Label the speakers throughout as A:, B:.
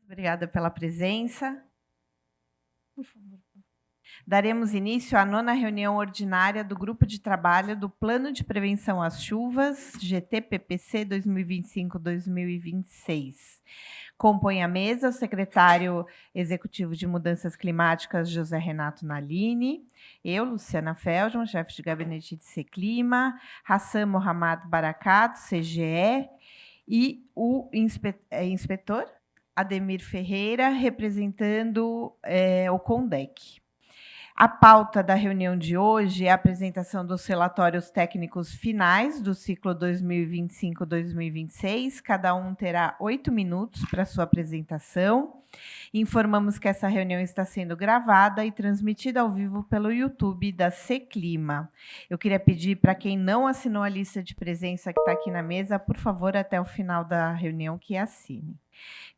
A: Obrigada pela presença. Por favor. Daremos início à 9ª reunião ordinária do Grupo de Trabalho do Plano de Prevenção às Chuvas, GT-PPC 2025-2026. Compõe a mesa o secretário executivo de Mudanças Climáticas, José Renato Nalini, eu, Luciana Feldman, chefe de gabinete de Seclima, Hassan Mohamed Barakat, CGE, e o inspetor Ademir Ferreira, representando o CONDEC. A pauta da reunião de hoje é a apresentação dos relatórios técnicos finais do ciclo 2025-2026. Cada um terá 8 minutos para sua apresentação. Informamos que essa reunião está sendo gravada e transmitida ao vivo pelo YouTube da Seclima. Eu queria pedir para quem não assinou a lista de presença que está aqui na mesa, por favor, até o final da reunião, que assine.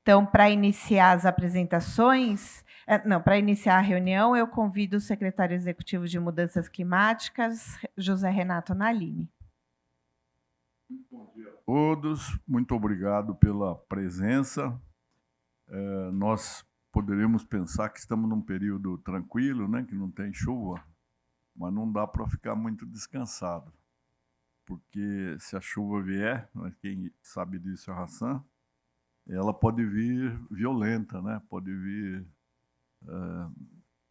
A: Então, para iniciar as apresentações... para iniciar a reunião, eu convido o secretário executivo de Mudanças Climáticas, José Renato Nalini.
B: Bom dia a todos, muito obrigado pela presença. Nós poderíamos pensar que estamos num período tranquilo, né, que não tem chuva, mas não dá para ficar muito descansado, porque se a chuva vier, quem sabe disso é a Hassan, ela pode vir violenta, né, pode vir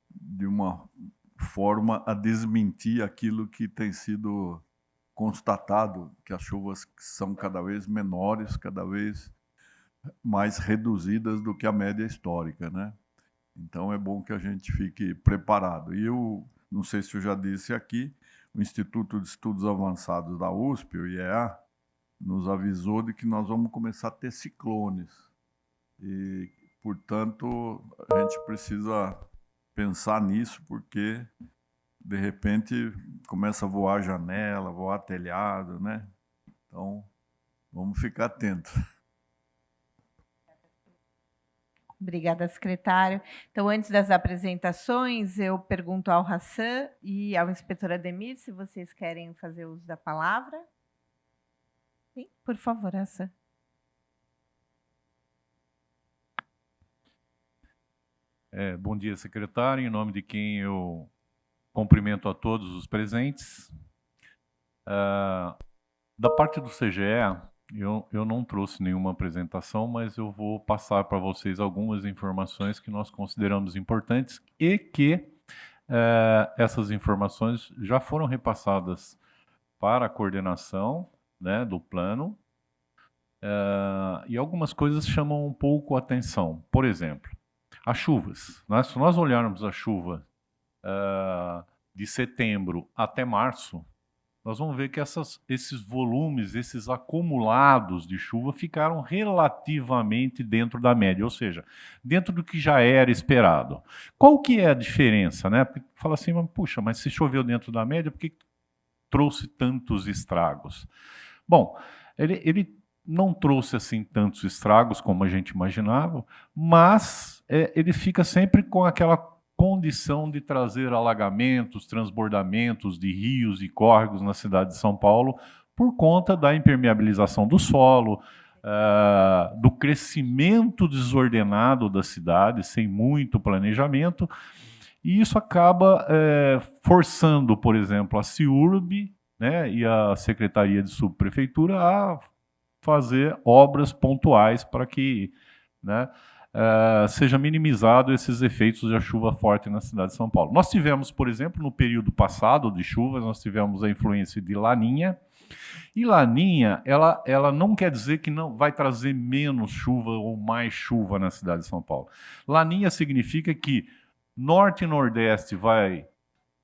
B: de uma forma a desmentir aquilo que tem sido constatado, que as chuvas são cada vez menores, cada vez mais reduzidas do que a média histórica, né? Então é bom que a gente fique preparado. E eu não sei se eu já disse aqui, o Instituto de Estudos Avançados da USP, o IEA, nos avisou de que nós vamos começar a ter ciclones. E portanto, a gente precisa pensar nisso, porque, de repente, começa a voar janela, voar telhado, né? Então, vamos ficar atentos.
A: Obrigada, secretário. Então, antes das apresentações, eu pergunto ao Hassan e ao inspetor Ademir se vocês querem fazer uso da palavra. Sim, por favor, Hassan.
C: Bom dia, secretário. Em nome de quem eu cumprimento a todos os presentes. Da parte do CGE, eu não trouxe nenhuma apresentação, mas eu vou passar para vocês algumas informações que nós consideramos importantes e que essas informações já foram repassadas para a coordenação, né, do plano, e algumas coisas chamam um pouco a atenção. Por exemplo, as chuvas, né? Se nós olharmos a chuva de setembro até março, nós vamos ver que esses volumes, esses acumulados de chuva ficaram relativamente dentro da média, ou seja, dentro do que já era esperado. Qual que é a diferença, né? Porque fala assim, puxa, mas se choveu dentro da média, por que trouxe tantos estragos? Bom, ele não trouxe assim tantos estragos como a gente imaginava, mas ele fica sempre com aquela condição de trazer alagamentos, transbordamentos de rios e córregos na cidade de São Paulo por conta da impermeabilização do solo, do crescimento desordenado da cidade, sem muito planejamento, e isso acaba forçando, por exemplo, a CIURB, né, e a Secretaria de Subprefeitura a fazer obras pontuais para que, né, seja minimizado esses efeitos da chuva forte na cidade de São Paulo. Nós tivemos, por exemplo, no período passado de chuvas, nós tivemos a influência de Laninha, e Laninha, ela não quer dizer que não vai trazer menos chuva ou mais chuva na cidade de São Paulo. Laninha significa que norte e nordeste vai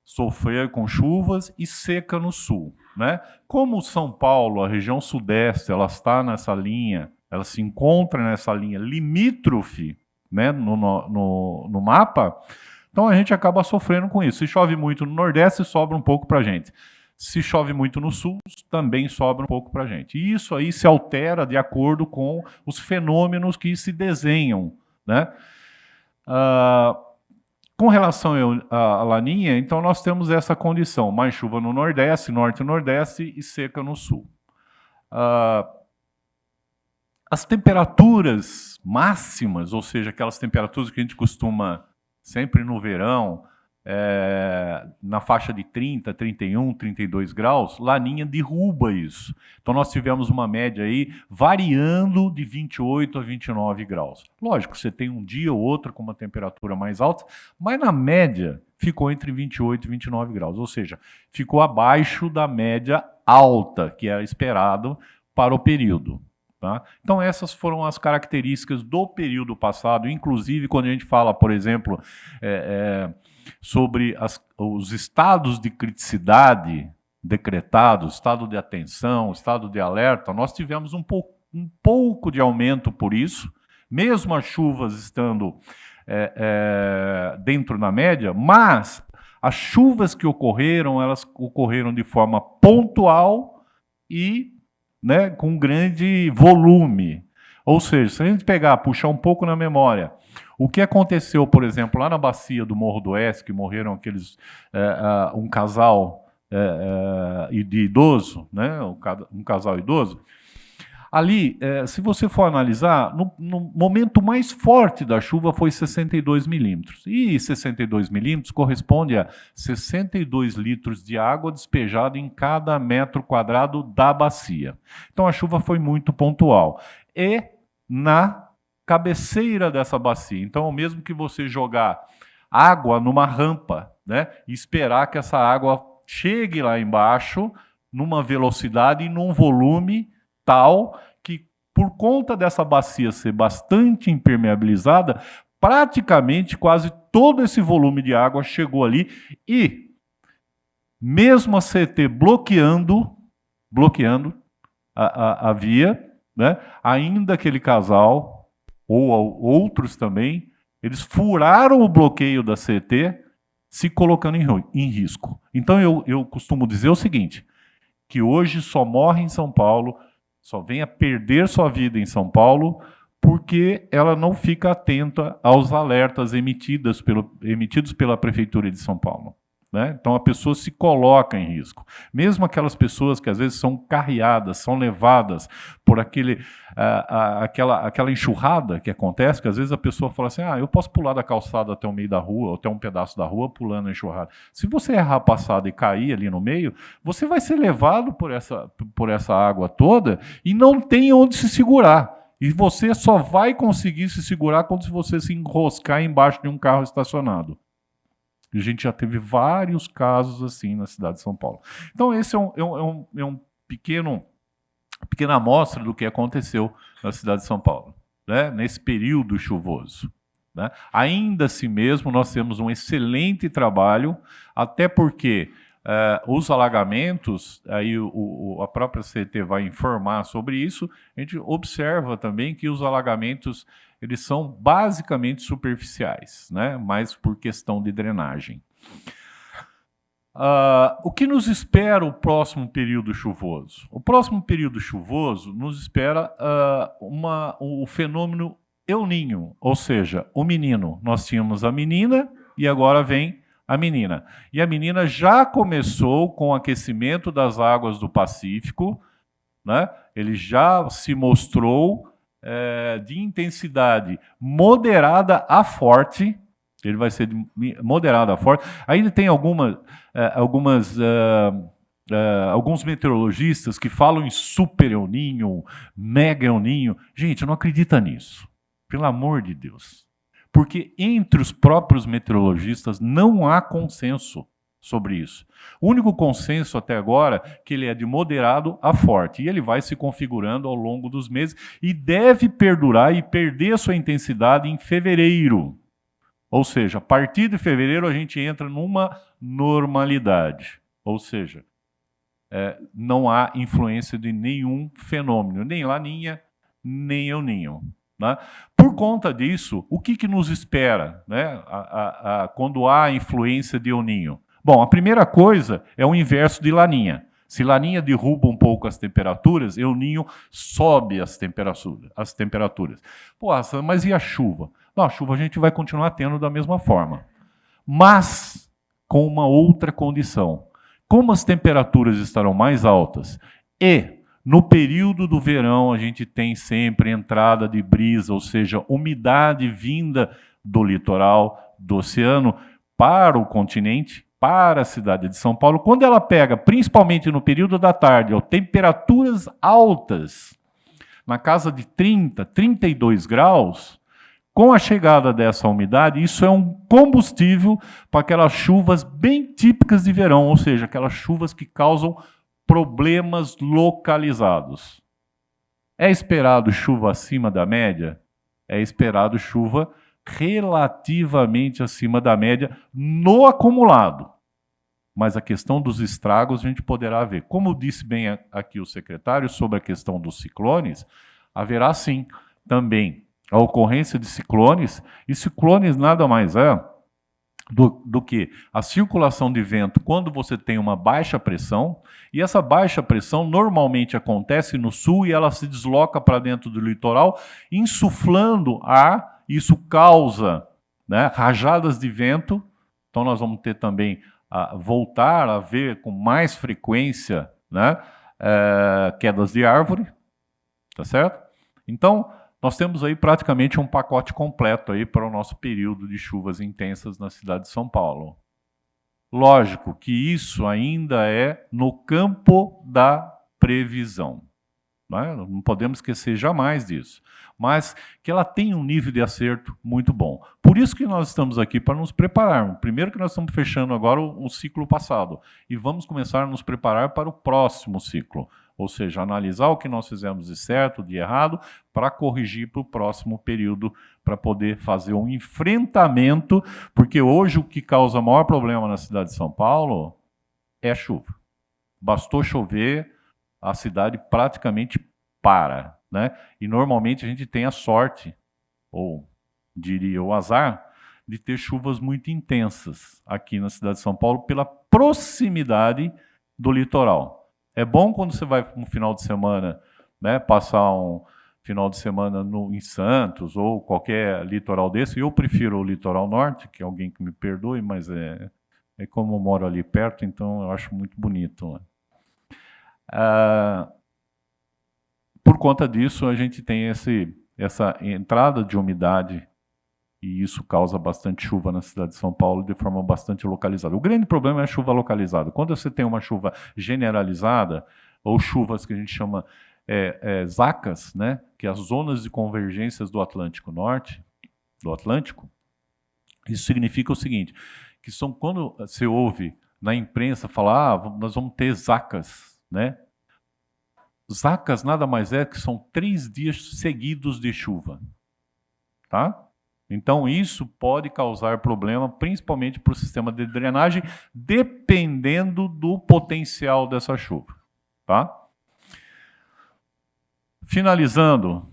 C: sofrer com chuvas e seca no sul, né? Como São Paulo, a região sudeste, ela está nessa linha, ela se encontra nessa linha limítrofe, né, no mapa, então a gente acaba sofrendo com isso. Se chove muito no nordeste, sobra um pouco para a gente. Se chove muito no sul, também sobra um pouco para a gente. E isso aí se altera de acordo com os fenômenos que se desenham, né? Com relação à Laninha, então nós temos essa condição, mais chuva no Nordeste, Norte e Nordeste, e seca no Sul. As temperaturas máximas, ou seja, aquelas temperaturas que a gente costuma sempre no verão, na faixa de 30, 31, 32 graus, Laninha derruba isso. Então nós tivemos uma média aí variando de 28 a 29 graus. Lógico, você tem um dia ou outro com uma temperatura mais alta, mas na média ficou entre 28 e 29 graus, ou seja, ficou abaixo da média alta que era esperado para o período. Tá? Então essas foram as características do período passado, inclusive quando a gente fala, por exemplo, sobre os estados de criticidade decretados, estado de atenção, estado de alerta, nós tivemos um pouco de aumento por isso, mesmo as chuvas estando dentro da média, mas as chuvas que ocorreram, elas ocorreram de forma pontual e, né, com grande volume. Ou seja, se a gente puxar um pouco na memória, o que aconteceu, por exemplo, lá na bacia do Morro do Oeste, que morreram um casal de idoso, né, um casal idoso, ali, se você for analisar, no momento mais forte da chuva foi 62 milímetros. E 62 milímetros corresponde a 62 litros de água despejada em cada metro quadrado da bacia. Então a chuva foi muito pontual. E na cabeceira dessa bacia. Então, mesmo que você jogar água numa rampa, né, e esperar que essa água chegue lá embaixo, numa velocidade e num volume tal que, por conta dessa bacia ser bastante impermeabilizada, praticamente quase todo esse volume de água chegou ali e, mesmo a CET bloqueando a via, né, ainda aquele casal ou outros também, eles furaram o bloqueio da CET, se colocando em risco. Então eu costumo dizer o seguinte, que hoje só morre em São Paulo, só vem a perder sua vida em São Paulo, porque ela não fica atenta aos alertas emitidos pela Prefeitura de São Paulo. Né? Então a pessoa se coloca em risco. Mesmo aquelas pessoas que às vezes são carreadas, são levadas por aquela enxurrada que acontece, que às vezes a pessoa fala assim, eu posso pular da calçada até o meio da rua, ou até um pedaço da rua pulando a enxurrada. Se você errar a passada e cair ali no meio, você vai ser levado por essa água toda e não tem onde se segurar. E você só vai conseguir se segurar quando você se enroscar embaixo de um carro estacionado. A gente já teve vários casos assim na cidade de São Paulo. Então, esse é uma pequena amostra do que aconteceu na cidade de São Paulo, né, nesse período chuvoso. Né? Ainda assim mesmo, nós temos um excelente trabalho, até porque os alagamentos, aí a própria CET vai informar sobre isso, a gente observa também que os alagamentos eles são basicamente superficiais, né? Mas por questão de drenagem. O que nos espera o próximo período chuvoso? O próximo período chuvoso nos espera o fenômeno El Niño, ou seja, o menino. Nós tínhamos a menina e agora vem a menina. E a menina já começou com o aquecimento das águas do Pacífico, né? Ele já se mostrou de intensidade moderada a forte. Ele vai ser de moderada a forte. Ainda tem alguns meteorologistas que falam em super El Niño, mega El Niño. Gente, não acredita nisso. Pelo amor de Deus. Porque entre os próprios meteorologistas não há consenso sobre isso. O único consenso até agora é que ele é de moderado a forte e ele vai se configurando ao longo dos meses e deve perdurar e perder sua intensidade em fevereiro. Ou seja, a partir de fevereiro a gente entra numa normalidade. Ou seja, não há influência de nenhum fenômeno, nem Laninha, nem El Niño. Né? Por conta disso, o que nos espera, né, quando há influência de El Niño? Bom, a primeira coisa é o inverso de Laninha. Se Laninha derruba um pouco as temperaturas, El Niño sobe as temperaturas. Pô, mas e a chuva? Não, a chuva a gente vai continuar tendo da mesma forma. Mas com uma outra condição. Como as temperaturas estarão mais altas e No período do verão, a gente tem sempre entrada de brisa, ou seja, umidade vinda do litoral, do oceano, para o continente, para a cidade de São Paulo. Quando ela pega, principalmente no período da tarde, temperaturas altas, na casa de 30, 32 graus, com a chegada dessa umidade, isso é um combustível para aquelas chuvas bem típicas de verão, ou seja, aquelas chuvas que causam problemas localizados. É esperado chuva acima da média? É esperado chuva relativamente acima da média no acumulado. Mas a questão dos estragos a gente poderá ver. Como disse bem aqui o secretário sobre a questão dos ciclones, haverá sim também a ocorrência de ciclones, e ciclones nada mais é do que a circulação de vento quando você tem uma baixa pressão, e essa baixa pressão normalmente acontece no sul e ela se desloca para dentro do litoral, insuflando ar, isso causa, né, rajadas de vento, então nós vamos ter também, voltar a ver com mais frequência, né, quedas de árvore, tá certo? Então, nós temos aí praticamente um pacote completo aí para o nosso período de chuvas intensas na cidade de São Paulo. Lógico que isso ainda é no campo da previsão, né? Não podemos esquecer jamais disso, mas que ela tem um nível de acerto muito bom. Por isso que nós estamos aqui, para nos prepararmos. Primeiro que nós estamos fechando agora o ciclo passado e vamos começar a nos preparar para o próximo ciclo. Ou seja, analisar o que nós fizemos de certo, de errado, para corrigir para o próximo período, para poder fazer um enfrentamento, porque hoje o que causa maior problema na cidade de São Paulo é a chuva. Bastou chover, a cidade praticamente para, né? E normalmente a gente tem a sorte, ou diria o azar, de ter chuvas muito intensas aqui na cidade de São Paulo pela proximidade do litoral. É bom quando você vai no final de semana, né, passar um final de semana em Santos ou qualquer litoral desse. Eu prefiro o litoral norte, que alguém que me perdoe, mas é como eu moro ali perto, então eu acho muito bonito, né? Por conta disso, a gente tem essa entrada de umidade e isso causa bastante chuva na cidade de São Paulo de forma bastante localizada. O grande problema é a chuva localizada. Quando você tem uma chuva generalizada, ou chuvas que a gente chama zacas, né, que é as zonas de convergências do Atlântico Norte, do Atlântico, isso significa o seguinte, que são quando você ouve na imprensa falar, nós vamos ter zacas, né? Zacas nada mais é que são 3 dias seguidos de chuva, tá? Então, isso pode causar problema, principalmente para o sistema de drenagem, dependendo do potencial dessa chuva, tá? Finalizando,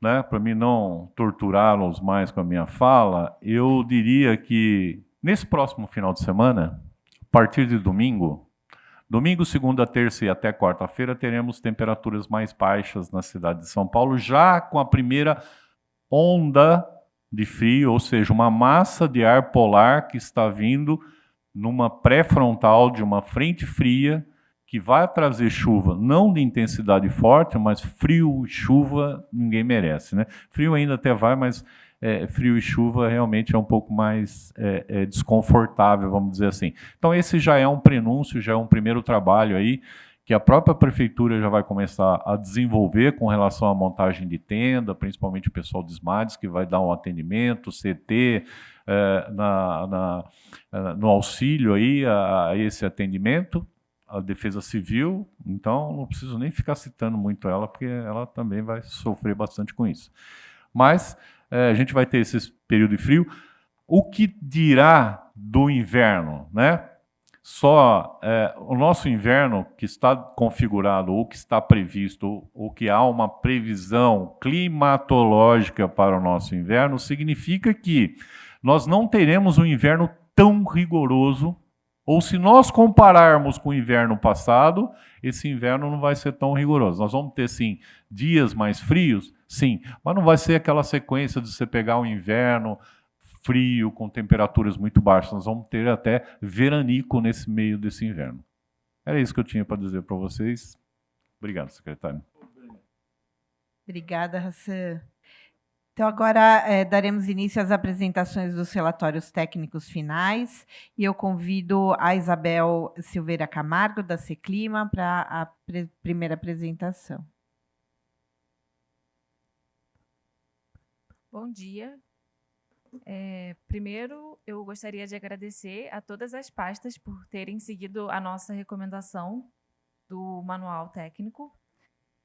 C: né, para mim não torturá-los mais com a minha fala, eu diria que nesse próximo final de semana, a partir de domingo, segunda, terça e até quarta-feira, teremos temperaturas mais baixas na cidade de São Paulo, já com a primeira onda de frio, ou seja, uma massa de ar polar que está vindo numa pré-frontal de uma frente fria que vai trazer chuva, não de intensidade forte, mas frio e chuva ninguém merece, né? Frio ainda até vai, mas frio e chuva realmente é um pouco mais desconfortável, vamos dizer assim. Então esse já é um prenúncio, já é um primeiro trabalho aí, que a própria prefeitura já vai começar a desenvolver com relação à montagem de tenda, principalmente o pessoal de SMADs, que vai dar um atendimento, CT, no auxílio aí a esse atendimento, a Defesa Civil, então não preciso nem ficar citando muito ela, porque ela também vai sofrer bastante com isso. Mas a gente vai ter esse período de frio. O que dirá do inverno, né? O nosso inverno que está configurado ou que está previsto ou que há uma previsão climatológica para o nosso inverno significa que nós não teremos um inverno tão rigoroso, ou se nós compararmos com o inverno passado, esse inverno não vai ser tão rigoroso. Nós vamos ter, sim, dias mais frios, sim, mas não vai ser aquela sequência de você pegar um inverno frio, com temperaturas muito baixas. Nós vamos ter até veranico nesse meio desse inverno. Era isso que eu tinha para dizer para vocês. Obrigado, secretário.
A: Obrigada, Hassan. Então, agora daremos início às apresentações dos relatórios técnicos finais e eu convido a Isabel Silveira Camargo, da Seclima, para a primeira apresentação.
D: Bom dia. Primeiro, eu gostaria de agradecer a todas as pastas por terem seguido a nossa recomendação do manual técnico.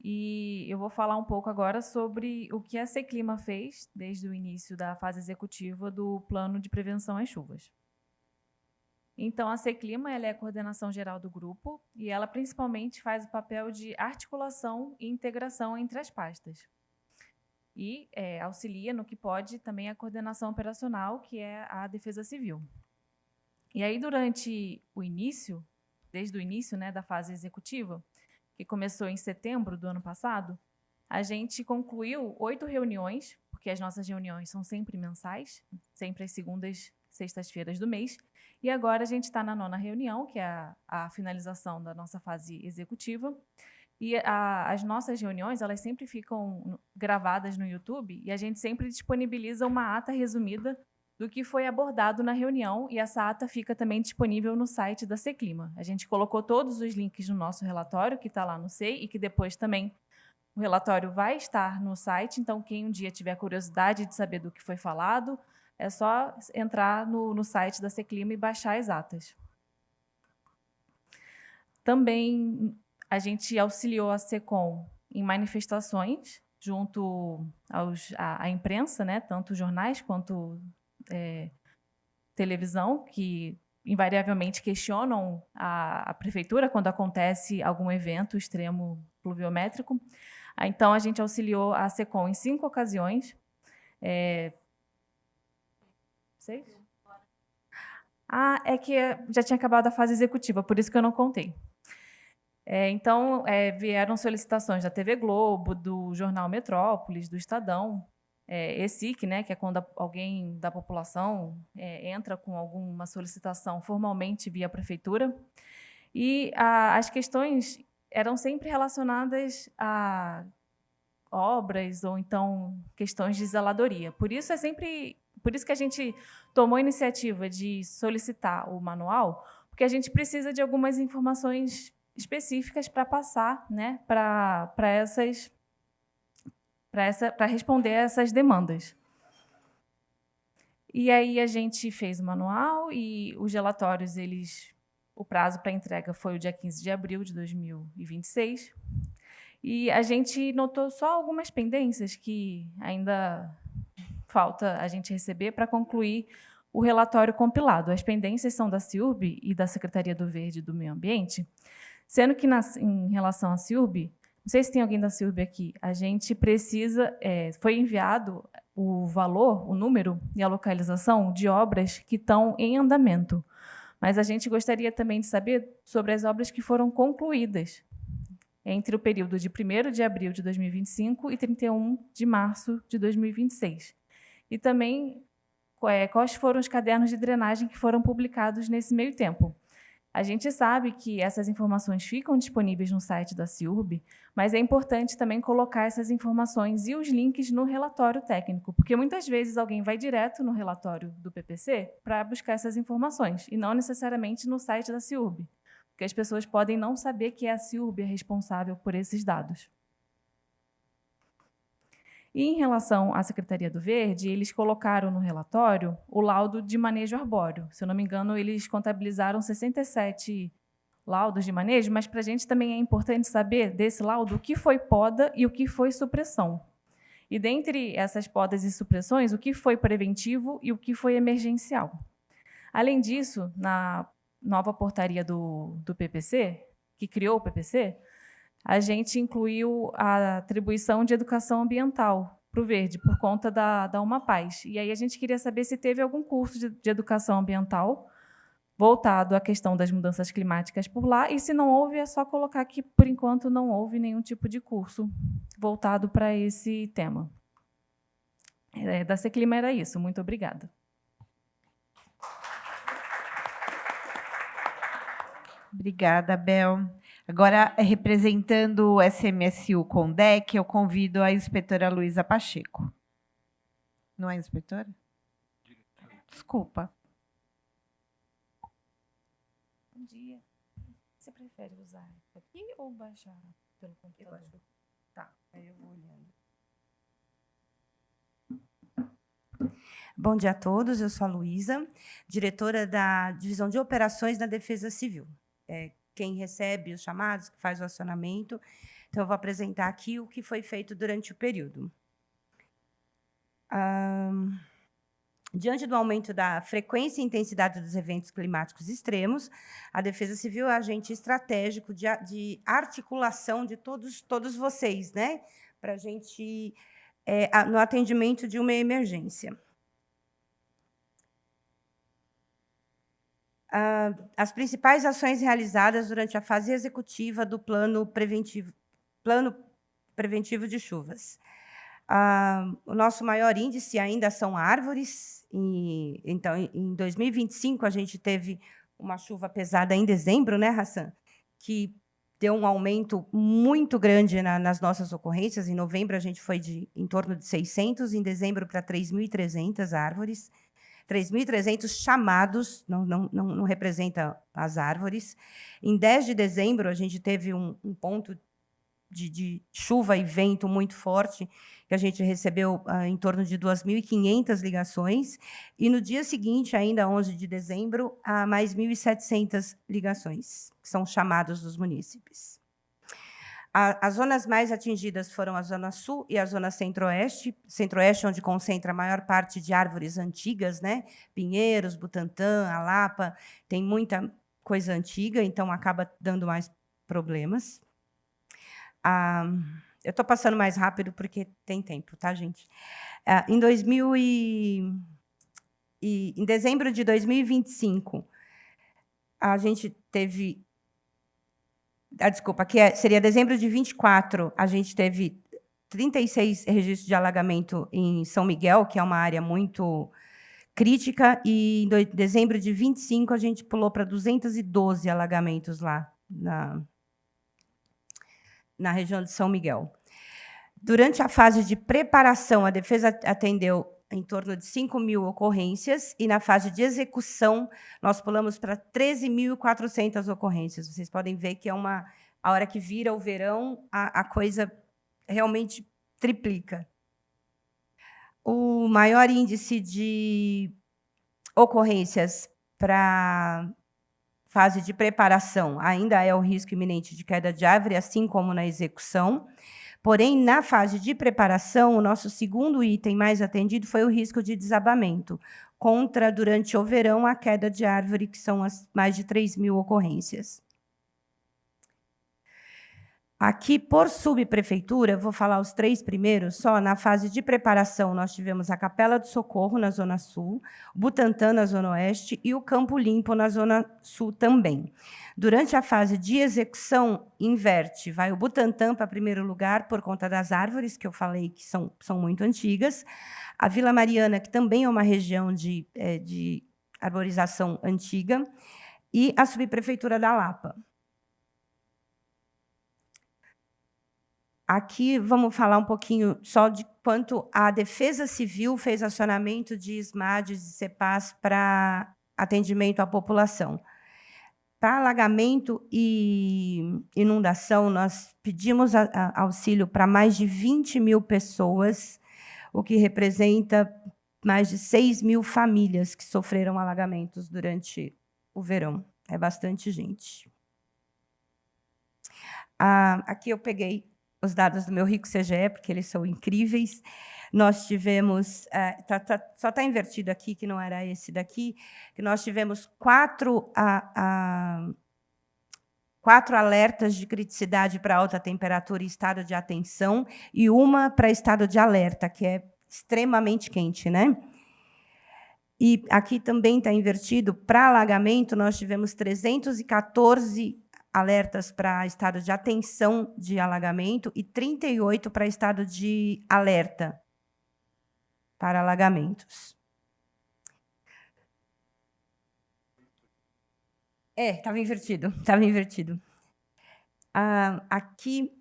D: E eu vou falar um pouco agora sobre o que a Seclima fez desde o início da fase executiva do Plano de Prevenção às Chuvas. Então, a Seclima ela é a coordenação geral do grupo e ela principalmente faz o papel de articulação e integração entre as pastas. E auxilia no que pode também a coordenação operacional, que é a Defesa Civil. E aí, desde o início, né, da fase executiva, que começou em setembro do ano passado, a gente concluiu 8 reuniões, porque as nossas reuniões são sempre mensais, sempre às segundas, sextas-feiras do mês, e agora a gente está na 9ª reunião, que é a finalização da nossa fase executiva. E as nossas reuniões, elas sempre ficam gravadas no YouTube e a gente sempre disponibiliza uma ata resumida do que foi abordado na reunião e essa ata fica também disponível no site da Seclima. A gente colocou todos os links no nosso relatório, que está lá no SEI, e que depois também o relatório vai estar no site, então quem um dia tiver curiosidade de saber do que foi falado, é só entrar no site da Seclima e baixar as atas. Também a gente auxiliou a SECOM em manifestações junto à imprensa, né, tanto jornais quanto televisão, que invariavelmente questionam a prefeitura quando acontece algum evento extremo pluviométrico. Então, a gente auxiliou a SECOM em 5 ocasiões. 6? É que já tinha acabado a fase executiva, por isso que eu não contei. Então, vieram solicitações da TV Globo, do Jornal Metrópolis, do Estadão, ESIC, né, que é quando alguém da população entra com alguma solicitação formalmente via prefeitura. E as questões eram sempre relacionadas a obras ou então questões de zeladoria. Por isso que a gente tomou a iniciativa de solicitar o manual, porque a gente precisa de algumas informações específicas para passar, né, para responder a essas demandas. E aí a gente fez o manual e os relatórios, o prazo para entrega foi o dia 15 de abril de 2026. E a gente notou só algumas pendências que ainda falta a gente receber para concluir o relatório compilado. As pendências são da CIURB e da Secretaria do Verde e do Meio Ambiente, sendo que, em relação à CIURB, não sei se tem alguém da CIURB aqui, a gente precisa, foi enviado o valor, o número e a localização de obras que estão em andamento. Mas a gente gostaria também de saber sobre as obras que foram concluídas entre o período de 1º de abril de 2025 e 31 de março de 2026. E também quais foram os cadernos de drenagem que foram publicados nesse meio tempo. A gente sabe que essas informações ficam disponíveis no site da CIURB, mas é importante também colocar essas informações e os links no relatório técnico, porque muitas vezes alguém vai direto no relatório do PPC para buscar essas informações, e não necessariamente no site da CIURB, porque as pessoas podem não saber que é a CIURB responsável por esses dados. E, em relação à Secretaria do Verde, eles colocaram no relatório o laudo de manejo arbóreo. Se eu não me engano, eles contabilizaram 67 laudos de manejo, mas para a gente também é importante saber desse laudo o que foi poda e o que foi supressão. E, dentre essas podas e supressões, o que foi preventivo e o que foi emergencial. Além disso, na nova portaria do PPC, que criou o PPC, a gente incluiu a atribuição de educação ambiental para o Verde, por conta da Umapaz. E aí a gente queria saber se teve algum curso de educação ambiental voltado à questão das mudanças climáticas por lá, e se não houve, é só colocar que, por enquanto, não houve nenhum tipo de curso voltado para esse tema. Da Seclima era isso. Muito obrigada.
A: Obrigada, Bel. Agora, representando o SMSU Condec, eu convido a inspetora Luísa Pacheco. Não é inspetora? Desculpa.
D: Bom dia. Você prefere usar aqui ou baixar pelo computador?
E: Tá, aí eu vou olhando. Bom dia a todos, eu sou a Luísa, diretora da Divisão de Operações da Defesa Civil. Quem recebe os chamados, que faz o acionamento. Então, eu vou apresentar aqui o que foi feito durante o período. Diante do aumento da frequência e intensidade dos eventos climáticos extremos, a Defesa Civil é agente estratégico de articulação de todos vocês, né? Para a gente, no atendimento de uma emergência. As principais ações realizadas durante a fase executiva do plano preventivo de chuvas. O nosso maior índice ainda são árvores. Então, em 2025, a gente teve uma chuva pesada em dezembro, né, Hassan? Que deu um aumento muito grande nas nossas ocorrências. Em novembro, a gente foi em torno de 600, em dezembro, para 3.300 árvores. 3.300 chamados, não representa as árvores. Em 10 de dezembro, a gente teve um ponto de chuva e vento muito forte, que a gente recebeu em torno de 2.500 ligações, e no dia seguinte, ainda 11 de dezembro, mais 1.700 ligações, que são chamados dos munícipes. As zonas mais atingidas foram a Zona Sul e a Zona Centro-Oeste. Centro-Oeste, onde concentra a maior parte de árvores antigas, né? Pinheiros, Butantã, Alapa, tem muita coisa antiga, então acaba dando mais problemas. Eu estou passando mais rápido porque tem tempo, tá, gente? Em dezembro de 2025, a gente teve... desculpa, seria dezembro de 24, a gente teve 36 registros de alagamento em São Miguel, que é uma área muito crítica, e em dezembro de 25 a gente pulou para 212 alagamentos lá na região de São Miguel. Durante a fase de preparação, a defesa atendeu em torno de 5.000 ocorrências, e na fase de execução, nós pulamos para 13.400 ocorrências. Vocês podem ver que a hora que vira o verão, a coisa realmente triplica. O maior índice de ocorrências para fase de preparação ainda é o risco iminente de queda de árvore, assim como na execução. Porém, na fase de preparação, o nosso segundo item mais atendido foi o risco de desabamento, contra, durante o verão, a queda de árvore, que são as mais de 3.000 ocorrências. Aqui, por subprefeitura, vou falar os 3 primeiros, só na fase de preparação, nós tivemos a Capela do Socorro, na Zona Sul, Butantã, na Zona Oeste, e o Campo Limpo, na Zona Sul também. Durante a fase de execução, inverte, vai o Butantã para primeiro lugar, por conta das árvores, que eu falei que são muito antigas, a Vila Mariana, que também é uma região de arborização antiga, e a subprefeitura da Lapa. Aqui vamos falar um pouquinho só de quanto a Defesa Civil fez acionamento de SMADs e CEPAS para atendimento à população. Para alagamento e inundação, nós pedimos auxílio para mais de 20.000 pessoas, o que representa mais de 6.000 famílias que sofreram alagamentos durante o verão. É bastante gente. Aqui eu peguei os dados do meu Rico CGE, porque eles são incríveis. Nós tivemos, só está invertido aqui, que não era esse daqui, que nós tivemos 4 alertas de criticidade para alta temperatura e estado de atenção, e uma para estado de alerta, que é extremamente quente, né? E aqui também está invertido, para alagamento, nós tivemos 314 alertas para estado de atenção de alagamento e 38 para estado de alerta para alagamentos. Estava invertido, estava invertido. Aqui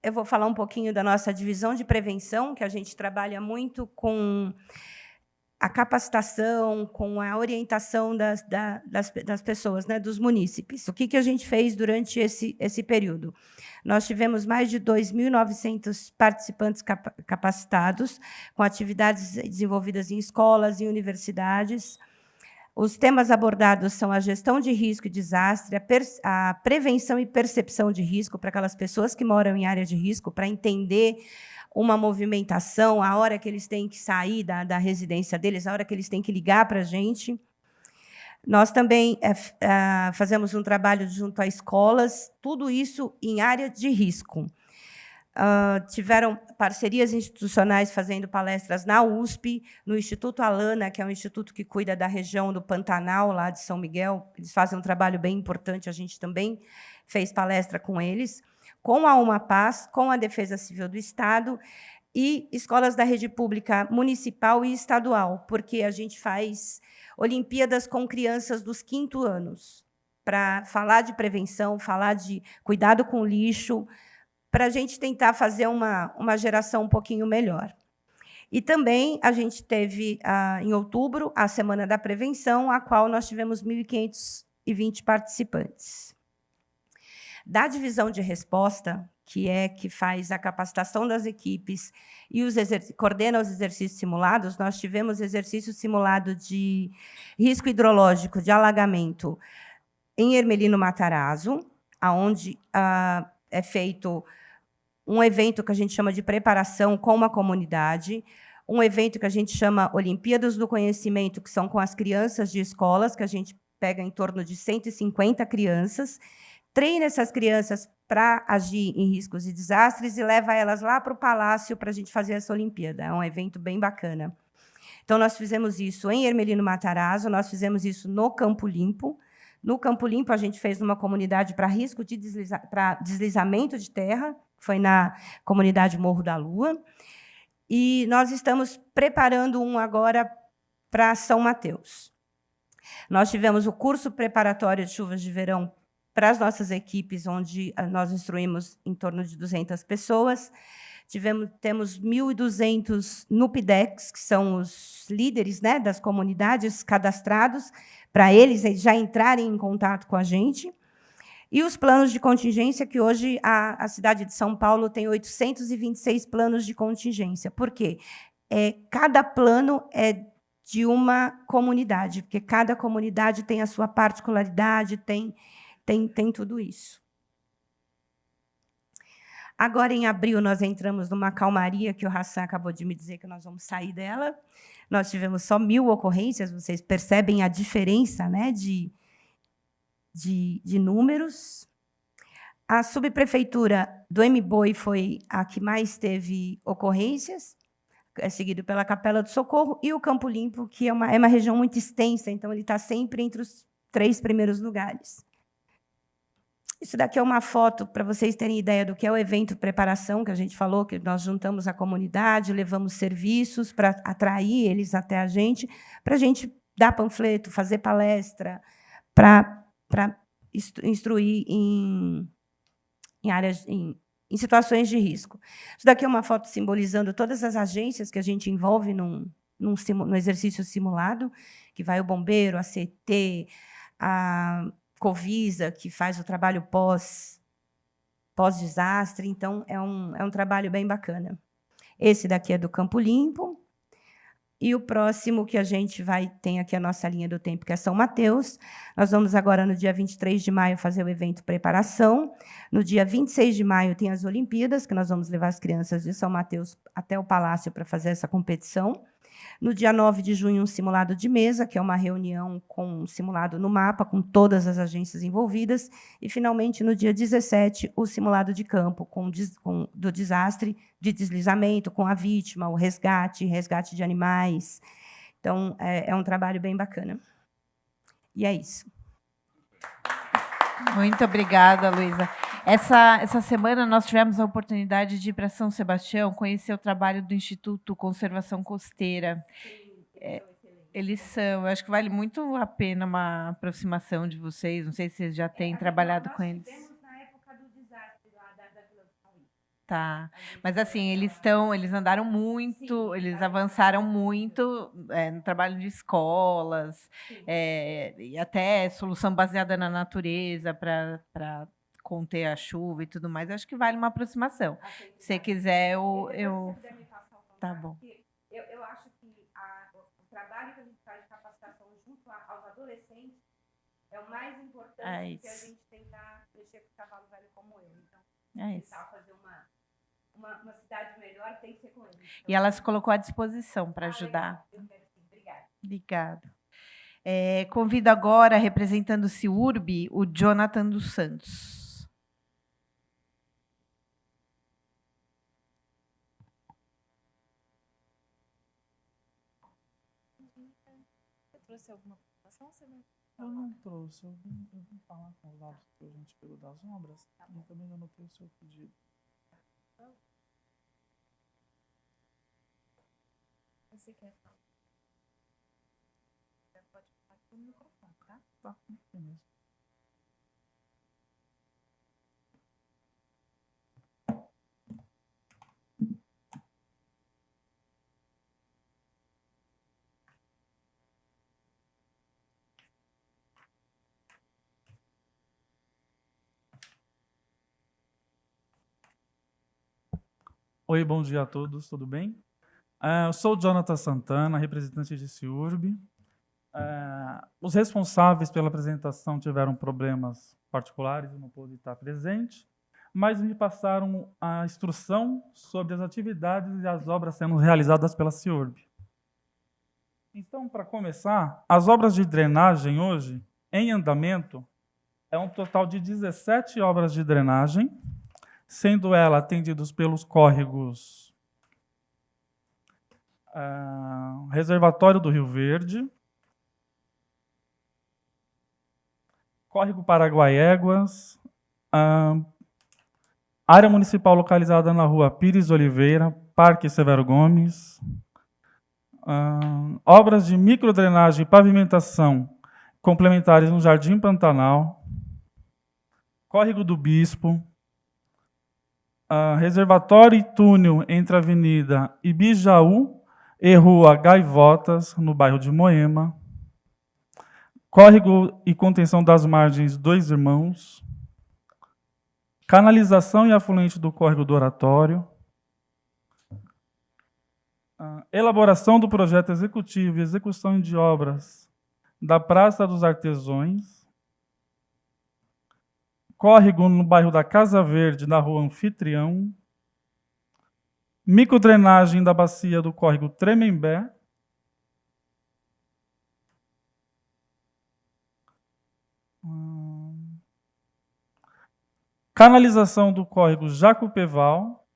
E: eu vou falar um pouquinho da nossa divisão de prevenção, que a gente trabalha muito com a capacitação, com a orientação das pessoas, né, dos munícipes. O que a gente fez durante esse período? Nós tivemos mais de 2.900 participantes capacitados, com atividades desenvolvidas em escolas e universidades. Os temas abordados são a gestão de risco e desastre, a prevenção e percepção de risco para aquelas pessoas que moram em área de risco, para entender uma movimentação, a hora que eles têm que sair da residência deles, a hora que eles têm que ligar para a gente. Nós também fazemos um trabalho junto a escolas, tudo isso em área de risco. Tiveram parcerias institucionais fazendo palestras na USP, no Instituto Alana, que é um instituto que cuida da região do Pantanal, lá de São Miguel. Eles fazem um trabalho bem importante, a gente também fez palestra com eles, com a UMAPaz, com a Defesa Civil do Estado e escolas da rede pública municipal e estadual, porque a gente faz Olimpíadas com crianças dos 5º anos, para falar de prevenção, falar de cuidado com o lixo, para a gente tentar fazer uma geração um pouquinho melhor. E também a gente teve, em outubro, a Semana da Prevenção, a qual nós tivemos 1.520 participantes. Da divisão de resposta, que faz a capacitação das equipes e coordena os exercícios simulados, nós tivemos exercício simulado de risco hidrológico de alagamento em Hermelino Matarazzo, onde é feito um evento que a gente chama de preparação com uma comunidade, um evento que a gente chama Olimpíadas do Conhecimento, que são com as crianças de escolas, que a gente pega em torno de 150 crianças, treina essas crianças para agir em riscos e desastres e leva elas lá para o Palácio para a gente fazer essa Olimpíada. É um evento bem bacana. Então, nós fizemos isso em Hermelino Matarazzo, nós fizemos isso no Campo Limpo. No Campo Limpo, a gente fez numa comunidade para risco de deslizamento de terra, foi na comunidade Morro da Lua. E nós estamos preparando um agora para São Mateus. Nós tivemos o curso preparatório de chuvas de verão para as nossas equipes, onde nós instruímos em torno de 200 pessoas. Temos 1.200 NUPDECs, que são os líderes, né, das comunidades cadastrados, para eles já entrarem em contato com a gente. E os planos de contingência, que hoje a cidade de São Paulo tem 826 planos de contingência. Por quê? Cada plano é de uma comunidade, porque cada comunidade tem a sua particularidade, tem tudo isso. Agora, em abril, nós entramos numa calmaria, que o Hassan acabou de me dizer que nós vamos sair dela. Nós tivemos só 1.000 ocorrências, vocês percebem a diferença, né, de números. A subprefeitura do MBoi foi a que mais teve ocorrências, seguido pela Capela do Socorro, e o Campo Limpo, que é uma região muito extensa, então ele está sempre entre os 3 primeiros lugares. Isso daqui é uma foto para vocês terem ideia do que é o evento preparação, que a gente falou, que nós juntamos a comunidade, levamos serviços para atrair eles até a gente dar panfleto, fazer palestra, para instruir em áreas, em situações de risco. Isso daqui é uma foto simbolizando todas as agências que a gente envolve no exercício simulado, que vai o bombeiro, a CT, a Covisa, que faz o trabalho pós-desastre. Então, é um trabalho bem bacana. Esse daqui é do Campo Limpo. E o próximo que a gente tem aqui a nossa linha do tempo, que é São Mateus. Nós vamos agora, no dia 23 de maio, fazer o evento preparação. No dia 26 de maio tem as Olimpíadas, que nós vamos levar as crianças de São Mateus até o Palácio para fazer essa competição. No dia 9 de junho, um simulado de mesa, que é uma reunião com um simulado no mapa, com todas as agências envolvidas. E, finalmente, no dia 17, o simulado de campo, do desastre, de deslizamento, com a vítima, o resgate de animais. Então, é um trabalho bem bacana. E é isso.
A: Muito obrigada, Luísa. Essa semana nós tivemos a oportunidade de ir para São Sebastião, conhecer o trabalho do Instituto Conservação Costeira. Eles são, eu acho que vale muito a pena uma aproximação de vocês. Não sei se vocês já têm trabalhado com eles.
E: Nós tivemos na época do desastre,
A: Tá. Mas assim, eles andaram muito, eles avançaram muito no trabalho de escolas, e até solução baseada na natureza para conter a chuva e tudo mais. Acho que vale uma aproximação. Se você quiser, eu... Tá bom.
E: Eu acho que o trabalho que a gente faz de capacitação junto aos adolescentes é o mais importante que a gente tentar mexer com o cavalo velho como ele. Então, tentar fazer uma cidade melhor tem que ser com ele. Então,
A: e ela se colocou à disposição para ajudar.
E: Eu quero sim. Obrigada.
A: Obrigada. Convido agora, representando o CIURB, o Jonathan dos Santos.
D: Você trouxe alguma preocupação?
F: Eu não trouxe, eu vim falar com os dados que a gente pegou das obras e também anotei o seu pedido.
D: Você quer falar? Você pode falar aqui no microfone, tá?
F: Tá, beleza. Oi, bom dia a todos, tudo bem? Eu sou o Jonathan Santana, representante de CIURB. Os responsáveis pela apresentação tiveram problemas particulares e não pude estar presente, mas me passaram a instrução sobre as atividades e as obras sendo realizadas pela CIURB. Então, para começar, as obras de drenagem hoje, em andamento, é um total de 17 obras de drenagem, sendo ela atendidos pelos córregos Reservatório do Rio Verde, Córrego Paraguaiéguas, área municipal localizada na rua Pires Oliveira, Parque Severo Gomes, obras de microdrenagem e pavimentação complementares no Jardim Pantanal, Córrego do Bispo, reservatório e túnel entre a Avenida Ibijaú e Rua Gaivotas, no bairro de Moema, córrego e contenção das margens Dois Irmãos, canalização e afluente do córrego do Oratório, elaboração do projeto executivo e execução de obras da Praça dos Artesões, córrego no bairro da Casa Verde, na rua Anfitrião, microdrenagem da bacia do córrego Tremembé, canalização do córrego Jacupeval,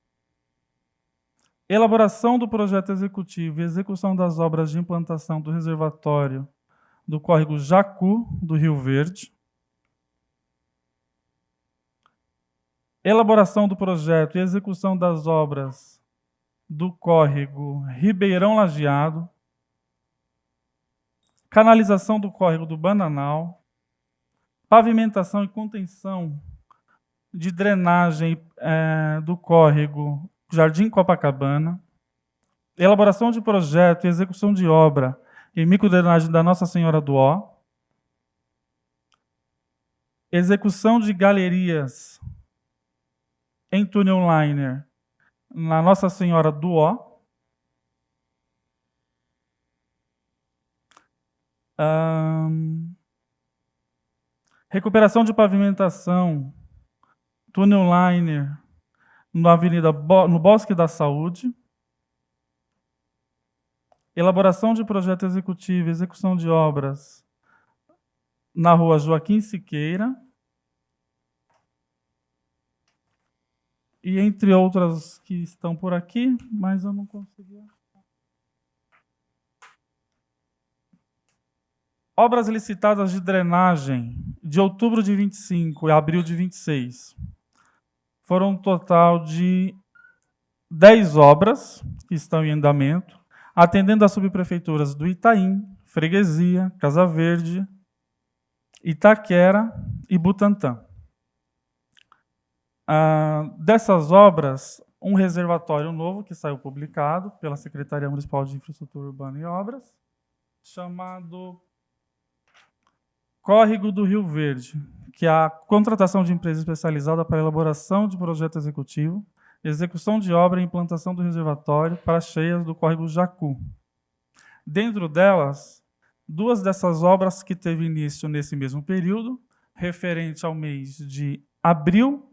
F: elaboração do projeto executivo e execução das obras de implantação do reservatório do córrego Jacu, do Rio Verde, elaboração do projeto e execução das obras do córrego Ribeirão Lajeado, canalização do córrego do Bananal, pavimentação e contenção de drenagem do córrego Jardim Copacabana, elaboração de projeto e execução de obra em microdrenagem da Nossa Senhora do Ó, execução de galerias em túnel liner na Nossa Senhora do Ó, recuperação de pavimentação, túnel liner no Bosque da Saúde, elaboração de projeto executivo e execução de obras na rua Joaquim Siqueira, e entre outras que estão por aqui, mas eu não consegui. Obras licitadas de drenagem de outubro de 25 e abril de 26. Foram um total de 10 obras que estão em andamento, atendendo às subprefeituras do Itaim, Freguesia, Casa Verde, Itaquera e Butantã. Dessas obras, um reservatório novo que saiu publicado pela Secretaria Municipal de Infraestrutura Urbana e Obras, chamado Córrego do Rio Verde, que é a contratação de empresa especializada para elaboração de projeto executivo, execução de obra e implantação do reservatório para cheias do córrego Jacu. Dentro delas, 2 dessas obras que teve início nesse mesmo período, referente ao mês de abril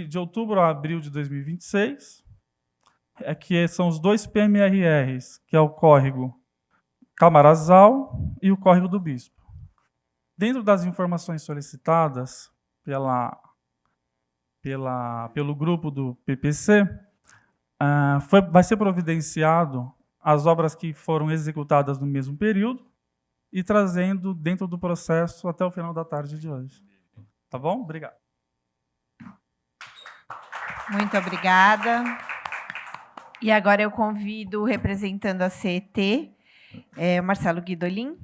F: de outubro a abril de 2026, que são os 2 PMRRs, que é o córrego Camarazal e o córrego do Bispo. Dentro das informações solicitadas pelo grupo do PPC, vai ser providenciado as obras que foram executadas no mesmo período e trazendo dentro do processo até o final da tarde de hoje. Tá bom? Obrigado.
A: Muito obrigada. E agora eu convido o representando a CET, Marcelo Guidolin.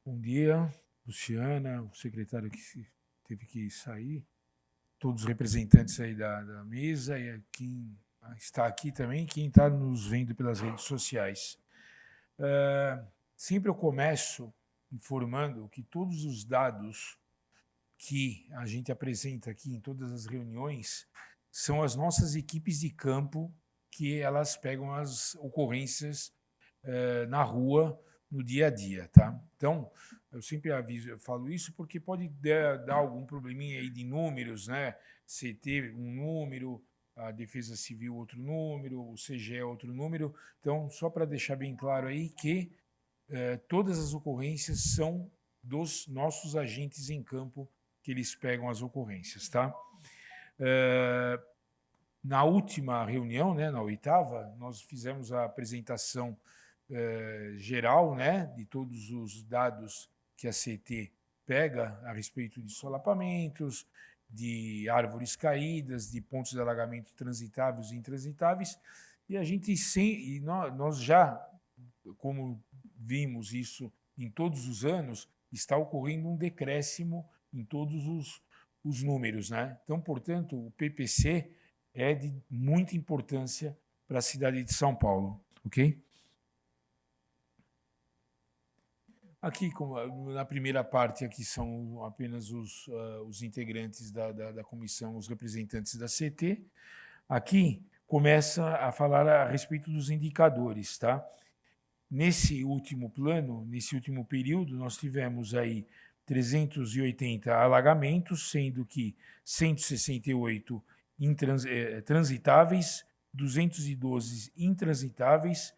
G: Bom dia, Luciana, o secretário que teve que sair, todos os representantes aí da mesa e quem está aqui também, quem está nos vendo pelas redes sociais. Sempre eu começo informando que todos os dados que a gente apresenta aqui em todas as reuniões são as nossas equipes de campo que elas pegam as ocorrências na rua, no dia a dia, tá? Então, eu sempre aviso, eu falo isso porque pode dar algum probleminha aí de números, né? CT um número, a Defesa Civil outro número, o CGE outro número. Então, só para deixar bem claro aí que todas as ocorrências são dos nossos agentes em campo que eles pegam as ocorrências, tá? Na última reunião, né, na 8ª, nós fizemos a apresentação geral, né, de todos os dados que a CET pega a respeito de solapamentos, de árvores caídas, de pontos de alagamento transitáveis e intransitáveis, e a gente nós já, como vimos isso em todos os anos, está ocorrendo um decréscimo em todos os números, né? Então, portanto, o PPC é de muita importância para a cidade de São Paulo, ok? Aqui, na primeira parte, aqui são apenas os integrantes da comissão, os representantes da CT. Aqui começa a falar a respeito dos indicadores, tá? Nesse último plano, nesse último período, nós tivemos aí 380 alagamentos, sendo que 168 transitáveis, 212 intransitáveis,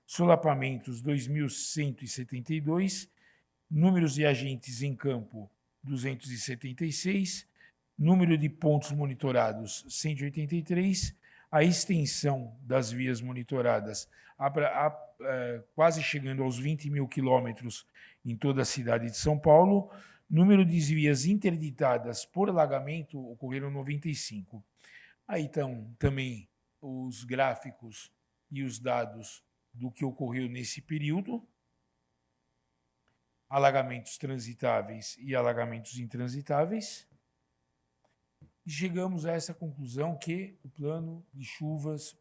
G: solapamentos 2.172, números de agentes em campo 276, número de pontos monitorados 183, a extensão das vias monitoradas quase chegando aos 20 mil quilômetros em toda a cidade de São Paulo, número de vias interditadas por alagamento ocorreram 95. Aí estão também os gráficos e os dados do que ocorreu nesse período, alagamentos transitáveis e alagamentos intransitáveis. E chegamos a essa conclusão que o plano de chuvas,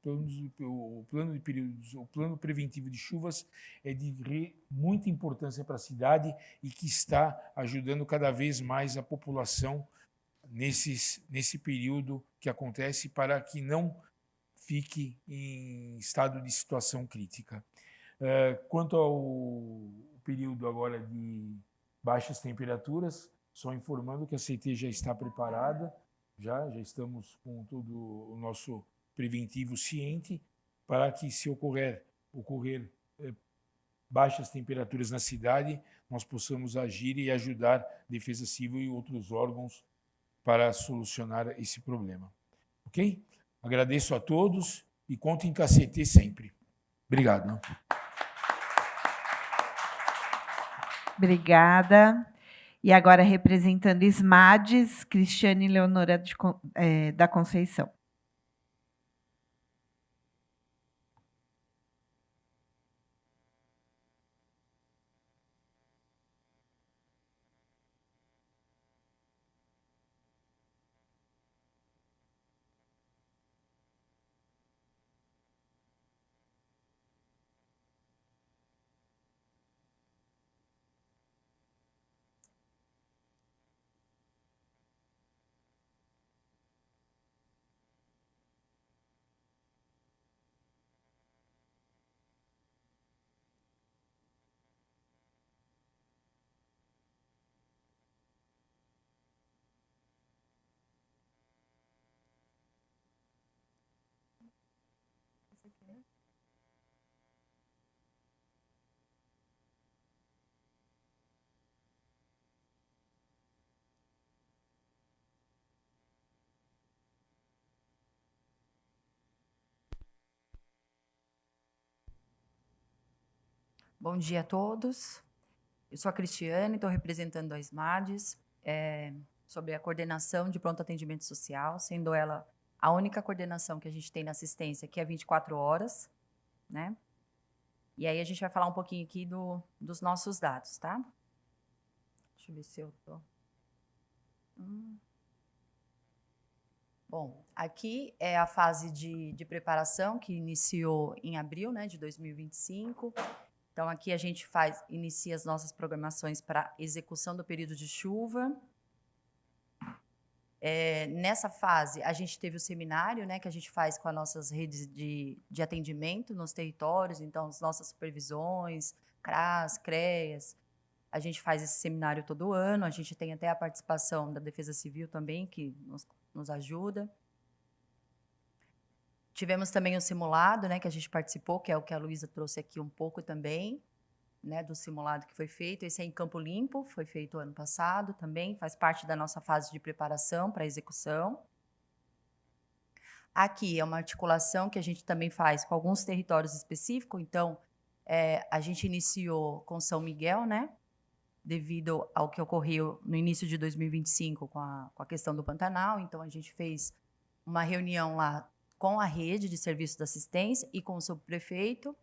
G: o plano preventivo de chuvas é de muita importância para a cidade e que está ajudando cada vez mais a população nesse período que acontece para que não fique em estado de situação crítica. Quanto ao período agora de baixas temperaturas, só informando que a CT já está preparada, já estamos com todo o nosso preventivo ciente para que, se ocorrer baixas temperaturas na cidade, nós possamos agir e ajudar a Defesa Civil e outros órgãos para solucionar esse problema. Ok? Agradeço a todos e contem com a CT sempre. Obrigado.
A: Obrigada. E agora, representando SMADES, Cristiane Leonora da Conceição.
H: Bom dia a todos. Eu sou a Cristiane, estou representando a SMADES, sobre a coordenação de pronto atendimento social, sendo ela a única coordenação que a gente tem na assistência, que é 24 horas, né? E aí a gente vai falar um pouquinho aqui dos nossos dados, tá? Deixa eu ver se eu tô... Bom, aqui é a fase de preparação que iniciou em abril, né, de 2025. Então, aqui a gente inicia as nossas programações para execução do período de chuva. Nessa fase, a gente teve o seminário, né, que a gente faz com as nossas redes de atendimento nos territórios, então, as nossas supervisões, CRAS, CREAS. A gente faz esse seminário todo ano, a gente tem até a participação da Defesa Civil também, que nos ajuda. Tivemos também o simulado, né, que a gente participou, que é o que a Luísa trouxe aqui um pouco também, né, do simulado que foi feito. Esse é em Campo Limpo, foi feito ano passado também, faz parte da nossa fase de preparação para a execução. Aqui é uma articulação que a gente também faz com alguns territórios específicos, então, a gente iniciou com São Miguel, né, devido ao que ocorreu no início de 2025 com a questão do Pantanal, então a gente fez uma reunião lá com a rede de serviços de assistência e com o subprefeito,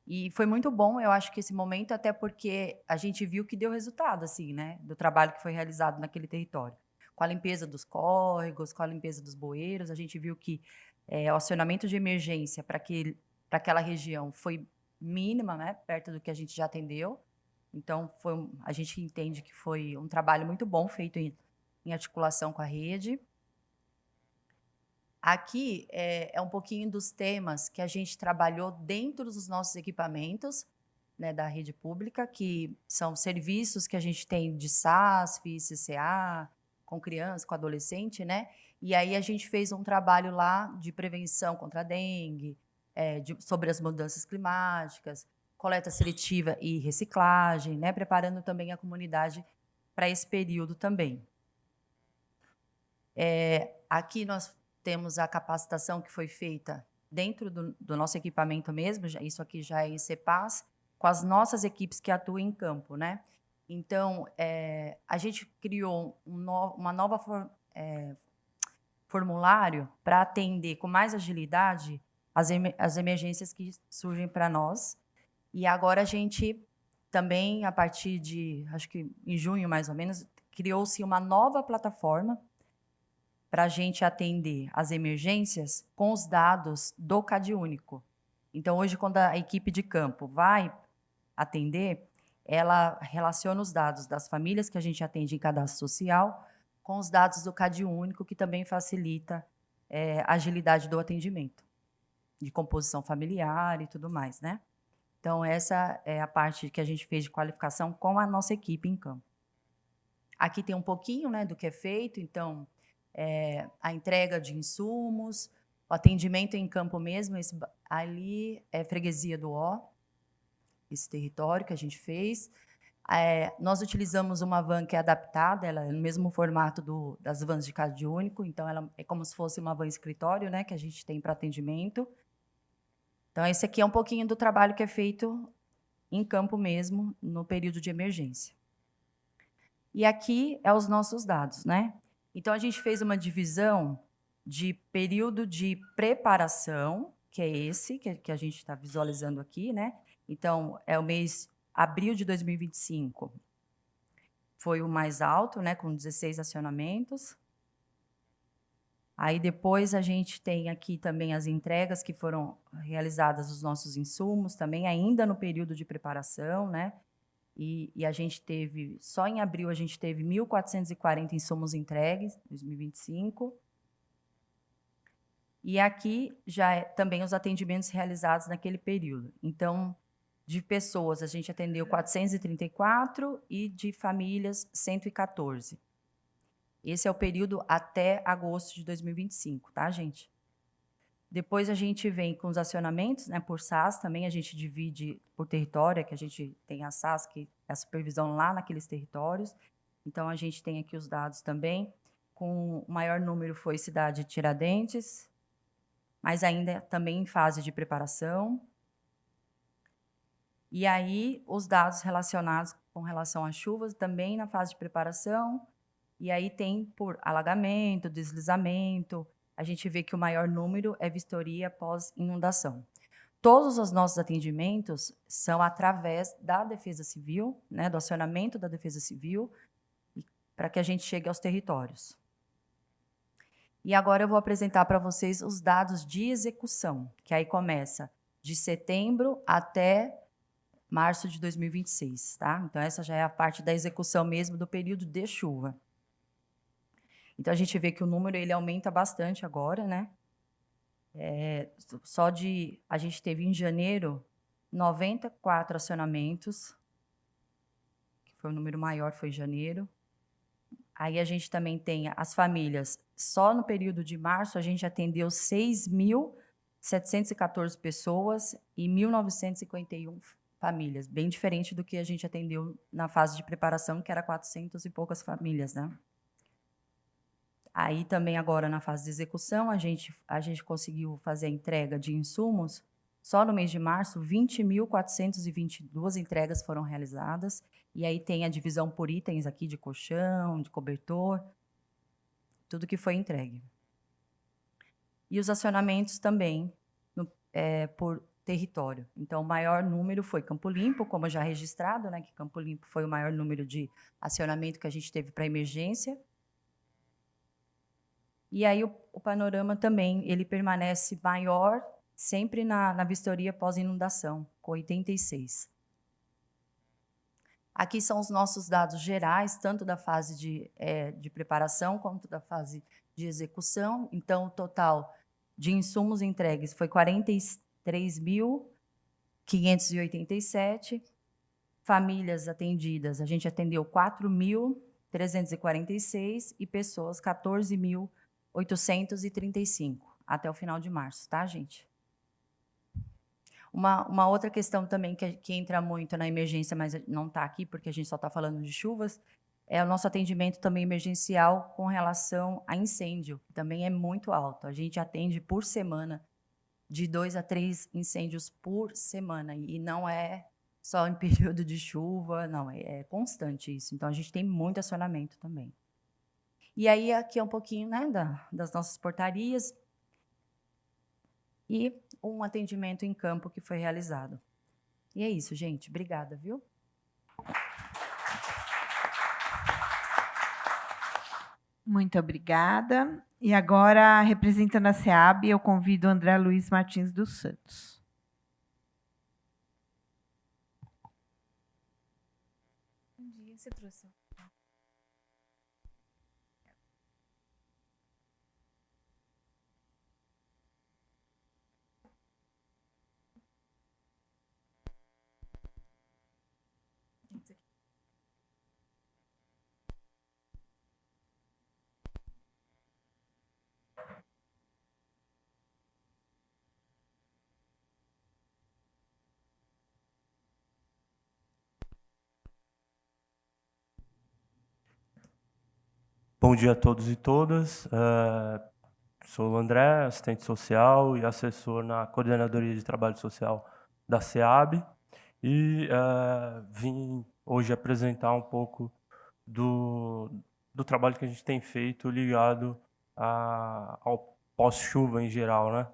H: e foi muito bom, eu acho que esse momento, até porque a gente viu que deu resultado, assim, né, do trabalho que foi realizado naquele território. Com a limpeza dos córregos, com a limpeza dos bueiros, a gente viu que o acionamento de emergência para aquela região foi mínima, né, perto do que a gente já atendeu. Então, a gente entende que foi um trabalho muito bom feito em articulação com a rede. Aqui é um pouquinho dos temas que a gente trabalhou dentro dos nossos equipamentos, né, da rede pública, que são serviços que a gente tem de SASF, CCA, com criança, com adolescente, né? E aí a gente fez um trabalho lá de prevenção contra a dengue, sobre as mudanças climáticas, coleta seletiva e reciclagem, né? Preparando também a comunidade para esse período também. Aqui nós temos a capacitação que foi feita dentro do noso equipamento mesmo, isso aqui já é em CEPAS, com as nossas equipes que atuam em campo, né? Então, a gente criou uma nova formulário para atender com mais agilidade as emergências que surgem para nós. E agora a gente também, a partir de, acho que em junho mais ou menos, criou-se uma nova plataforma para a gente atender as emergências com os dados do CadÚnico. Então, hoje, quando a equipe de campo vai atender, ela relaciona os dados das famílias que a gente atende em cadastro social com os dados do CadÚnico, que também facilita a agilidade do atendimento, de composição familiar e tudo mais, né? Então, essa é a parte que a gente fez de qualificação com a nossa equipe em campo. Aqui tem um pouquinho, né, do que é feito, então, a entrega de insumos, o atendimento em campo mesmo, ali é Freguesia do Ó, esse território que a gente fez. Nós utilizamos uma van que é adaptada, ela é no mesmo formato das vans de CAD único, então ela é como se fosse uma van escritório, né, que a gente tem para atendimento. Então, esse aqui é um pouquinho do trabalho que é feito em campo mesmo, no período de emergência. E aqui é os nossos dados, né? Então, a gente fez uma divisão de período de preparação, que é esse que a gente está visualizando aqui, né? Então, é o mês abril de 2025. Foi o mais alto, né, com 16 acionamentos. Aí depois a gente tem aqui também as entregas que foram realizadas dos nossos insumos, também ainda no período de preparação, né? E a gente teve, só em abril a gente teve 1.440 insumos entregues, 2025. E aqui já também os atendimentos realizados naquele período. Então, de pessoas, a gente atendeu 434 e de famílias, 114. Esse é o período até agosto de 2025, tá, gente? Depois a gente vem com os acionamentos, né, por SAS também, a gente divide por território, que a gente tem a SAS, que é a supervisão lá naqueles territórios. Então, a gente tem aqui os dados também. Com o maior número foi cidade de Tiradentes, mas ainda também em fase de preparação. E aí, os dados relacionados com relação às chuvas, também na fase de preparação. E aí tem por alagamento, deslizamento. A gente vê que o maior número é vistoria após inundação. Todos os nossos atendimentos são através da Defesa Civil, né, do acionamento da Defesa Civil, para que a gente chegue aos territórios. E agora eu vou apresentar para vocês os dados de execução, que aí começa de setembro até março de 2026, tá? Então, essa já é a parte da execução mesmo do período de chuva. Então, a gente vê que o número ele aumenta bastante agora, né? A gente teve em janeiro 94 acionamentos, que foi o número maior, foi em janeiro. Aí a gente também tem as famílias. Só no período de março, a gente atendeu 6.714 pessoas e 1.951 famílias, bem diferente do que a gente atendeu na fase de preparação, que era 400 e poucas famílias, né? Aí também agora na fase de execução, a gente conseguiu fazer a entrega de insumos. Só no mês de março, 20.422 entregas foram realizadas. E aí tem a divisão por itens aqui de colchão, de cobertor, tudo que foi entregue. E os acionamentos também por território. Então, o maior número foi Campo Limpo, como já registrado, né, que Campo Limpo foi o maior número de acionamento que a gente teve para emergência. E aí o panorama também, ele permanece maior sempre na vistoria pós-inundação, com 86. Aqui são os nossos dados gerais, tanto da fase de preparação quanto da fase de execução. Então, o total de insumos entregues foi 43.587. Famílias atendidas, a gente atendeu 4.346 e pessoas 14.835 até o final de março, tá, gente? Uma outra questão também que entra muito na emergência, mas não está aqui porque a gente só está falando de chuvas, é o nosso atendimento também emergencial com relação a incêndio, que também é muito alto. A gente atende por semana de 2 a 3 incêndios por semana, e não é só em período de chuva, não, é constante isso. Então, a gente tem muito acionamento também. E aí, aqui é um pouquinho, né, das nossas portarias e um atendimento em campo que foi realizado. E é isso, gente. Obrigada, viu?
A: Muito obrigada. E agora, representando a SEAB, eu convido o André Luiz Martins dos Santos.
D: Bom dia, você trouxe.
I: Bom dia a todos e todas. Sou o André, assistente social e assessor na Coordenadoria de Trabalho Social da SEAB, e vim hoje apresentar um pouco do trabalho que a gente tem feito ligado ao pós-chuva em geral, né?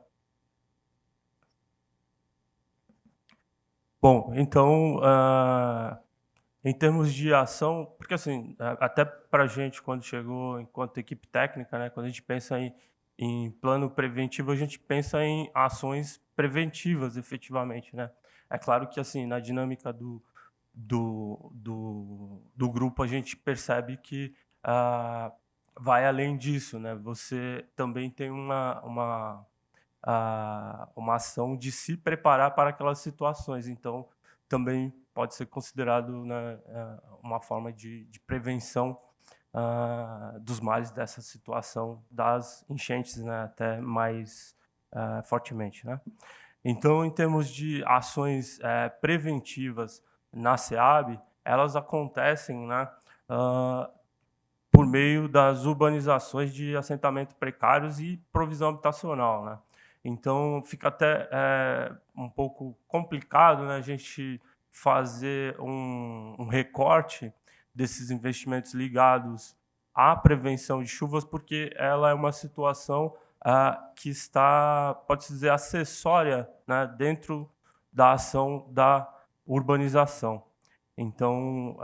I: Bom, então, em termos de ação, porque assim, até para a gente, quando chegou enquanto equipe técnica, né, quando a gente pensa em plano preventivo, a gente pensa em ações preventivas, efetivamente, né? É claro que, assim, na dinâmica do grupo, a gente percebe que vai além disso, né? Você também tem uma ação de se preparar para aquelas situações. Então, também pode ser considerado, né, uma forma de prevenção dos males dessa situação das enchentes, né, até mais fortemente, né? Então, em termos de ações preventivas na SEAB, elas acontecem, né, por meio das urbanizações de assentamento precários e provisão habitacional, né? Então, fica até um pouco complicado, né, a gente fazer um recorte desses investimentos ligados à prevenção de chuvas, porque ela é uma situação que está, pode-se dizer, acessória, né, dentro da ação da urbanização. Então,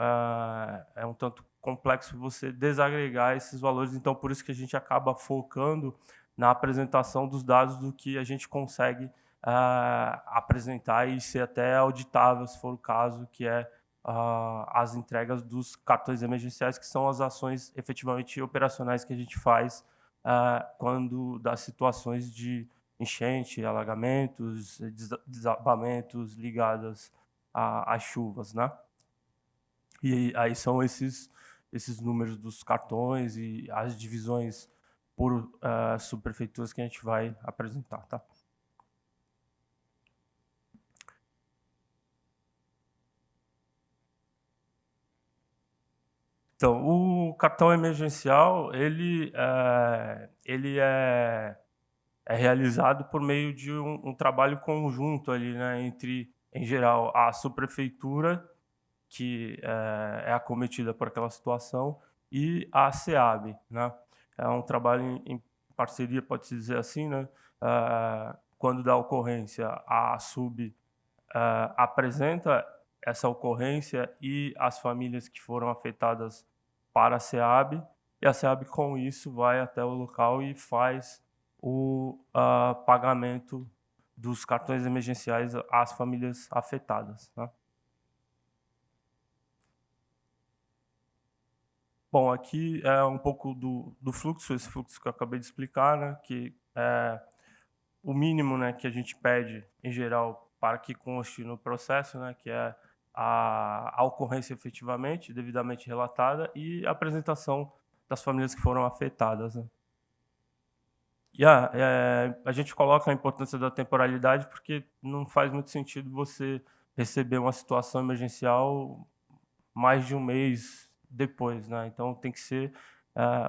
I: é um tanto complexo você desagregar esses valores, então por isso que a gente acaba focando na apresentação dos dados do que a gente consegue apresentar e ser até auditável, se for o caso, que é as entregas dos cartões emergenciais, que são as ações efetivamente operacionais que a gente faz quando das situações de enchente, alagamentos, desabamentos ligadas às chuvas, né? E aí são esses números dos cartões e as divisões por subprefeituras que a gente vai apresentar, tá? Então, o cartão emergencial, ele é realizado por meio de um trabalho conjunto ali, né, entre, em geral, a subprefeitura, que é acometida por aquela situação, e a SEAB, né? É um trabalho em parceria, pode-se dizer assim, né? Quando da ocorrência, a SUB apresenta essa ocorrência e as famílias que foram afetadas para a SEAB, e a SEAB, com isso, vai até o local e faz o pagamento dos cartões emergenciais às famílias afetadas, né? Bom, aqui é um pouco do fluxo, esse fluxo que eu acabei de explicar, né, que é o mínimo, né, que a gente pede, em geral, para que conste no processo, né, que é a ocorrência efetivamente, devidamente relatada, e a apresentação das famílias que foram afetadas, né. E a gente coloca a importância da temporalidade porque não faz muito sentido você receber uma situação emergencial mais de um mês depois, né? Então tem que ser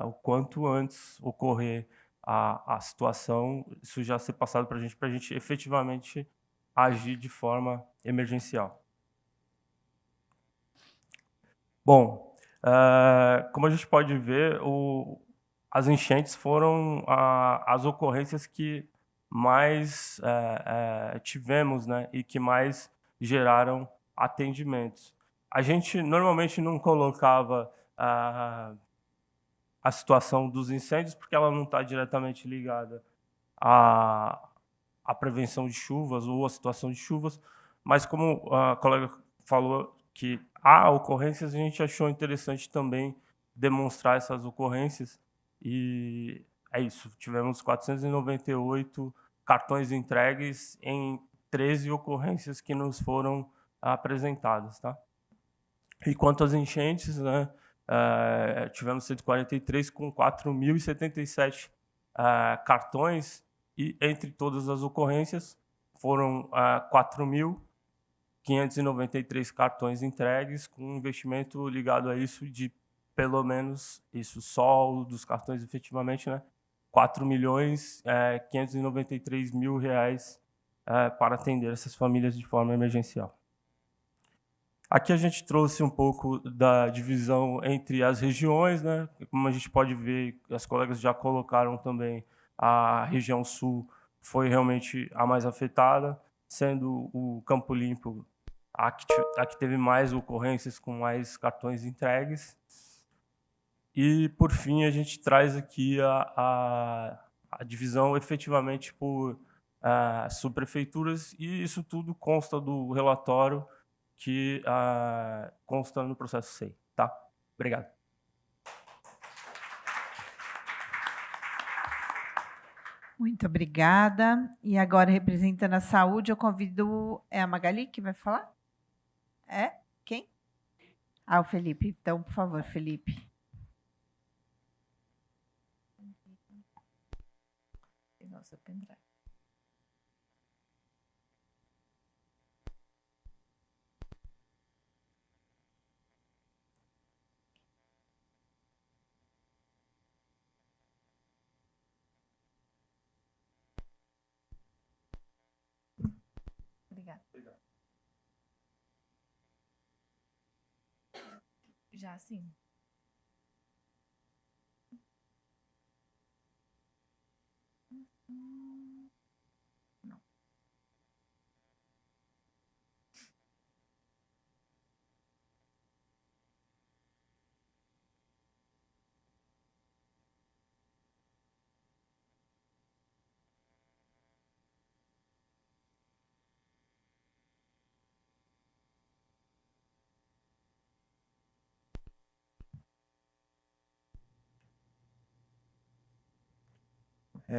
I: o quanto antes ocorrer a situação, isso já ser passado para a gente efetivamente agir de forma emergencial. Bom, como a gente pode ver, as enchentes foram as ocorrências que mais tivemos, né, e que mais geraram atendimentos. A gente normalmente não colocava a situação dos incêndios, porque ela não está diretamente ligada à prevenção de chuvas ou à situação de chuvas, mas como a colega falou que há ocorrências, a gente achou interessante também demonstrar essas ocorrências, e é isso, tivemos 498 cartões entregues em 13 ocorrências que nos foram apresentadas, tá? E quanto às enchentes, né, tivemos 143 com 4.077 cartões, e entre todas as ocorrências foram 4.593 cartões entregues, com um investimento ligado a isso de pelo menos isso, só o dos cartões efetivamente, né? R$ 4.593.000 para atender essas famílias de forma emergencial. Aqui a gente trouxe um pouco da divisão entre as regiões, né? Como a gente pode ver, as colegas já colocaram também, a região sul foi realmente a mais afetada, sendo o Campo Limpo a que teve mais ocorrências com mais cartões entregues. E, por fim, a gente traz aqui a divisão efetivamente por subprefeituras, e isso tudo consta do relatório que consta no processo SEI. Tá? Obrigado.
A: Muito obrigada. E agora, representando a saúde, eu convido... É a Magali que vai falar? É? Quem? O Felipe. Então, por favor, Felipe.
D: Nossa, pendrive. Obrigada. Já sim. Não.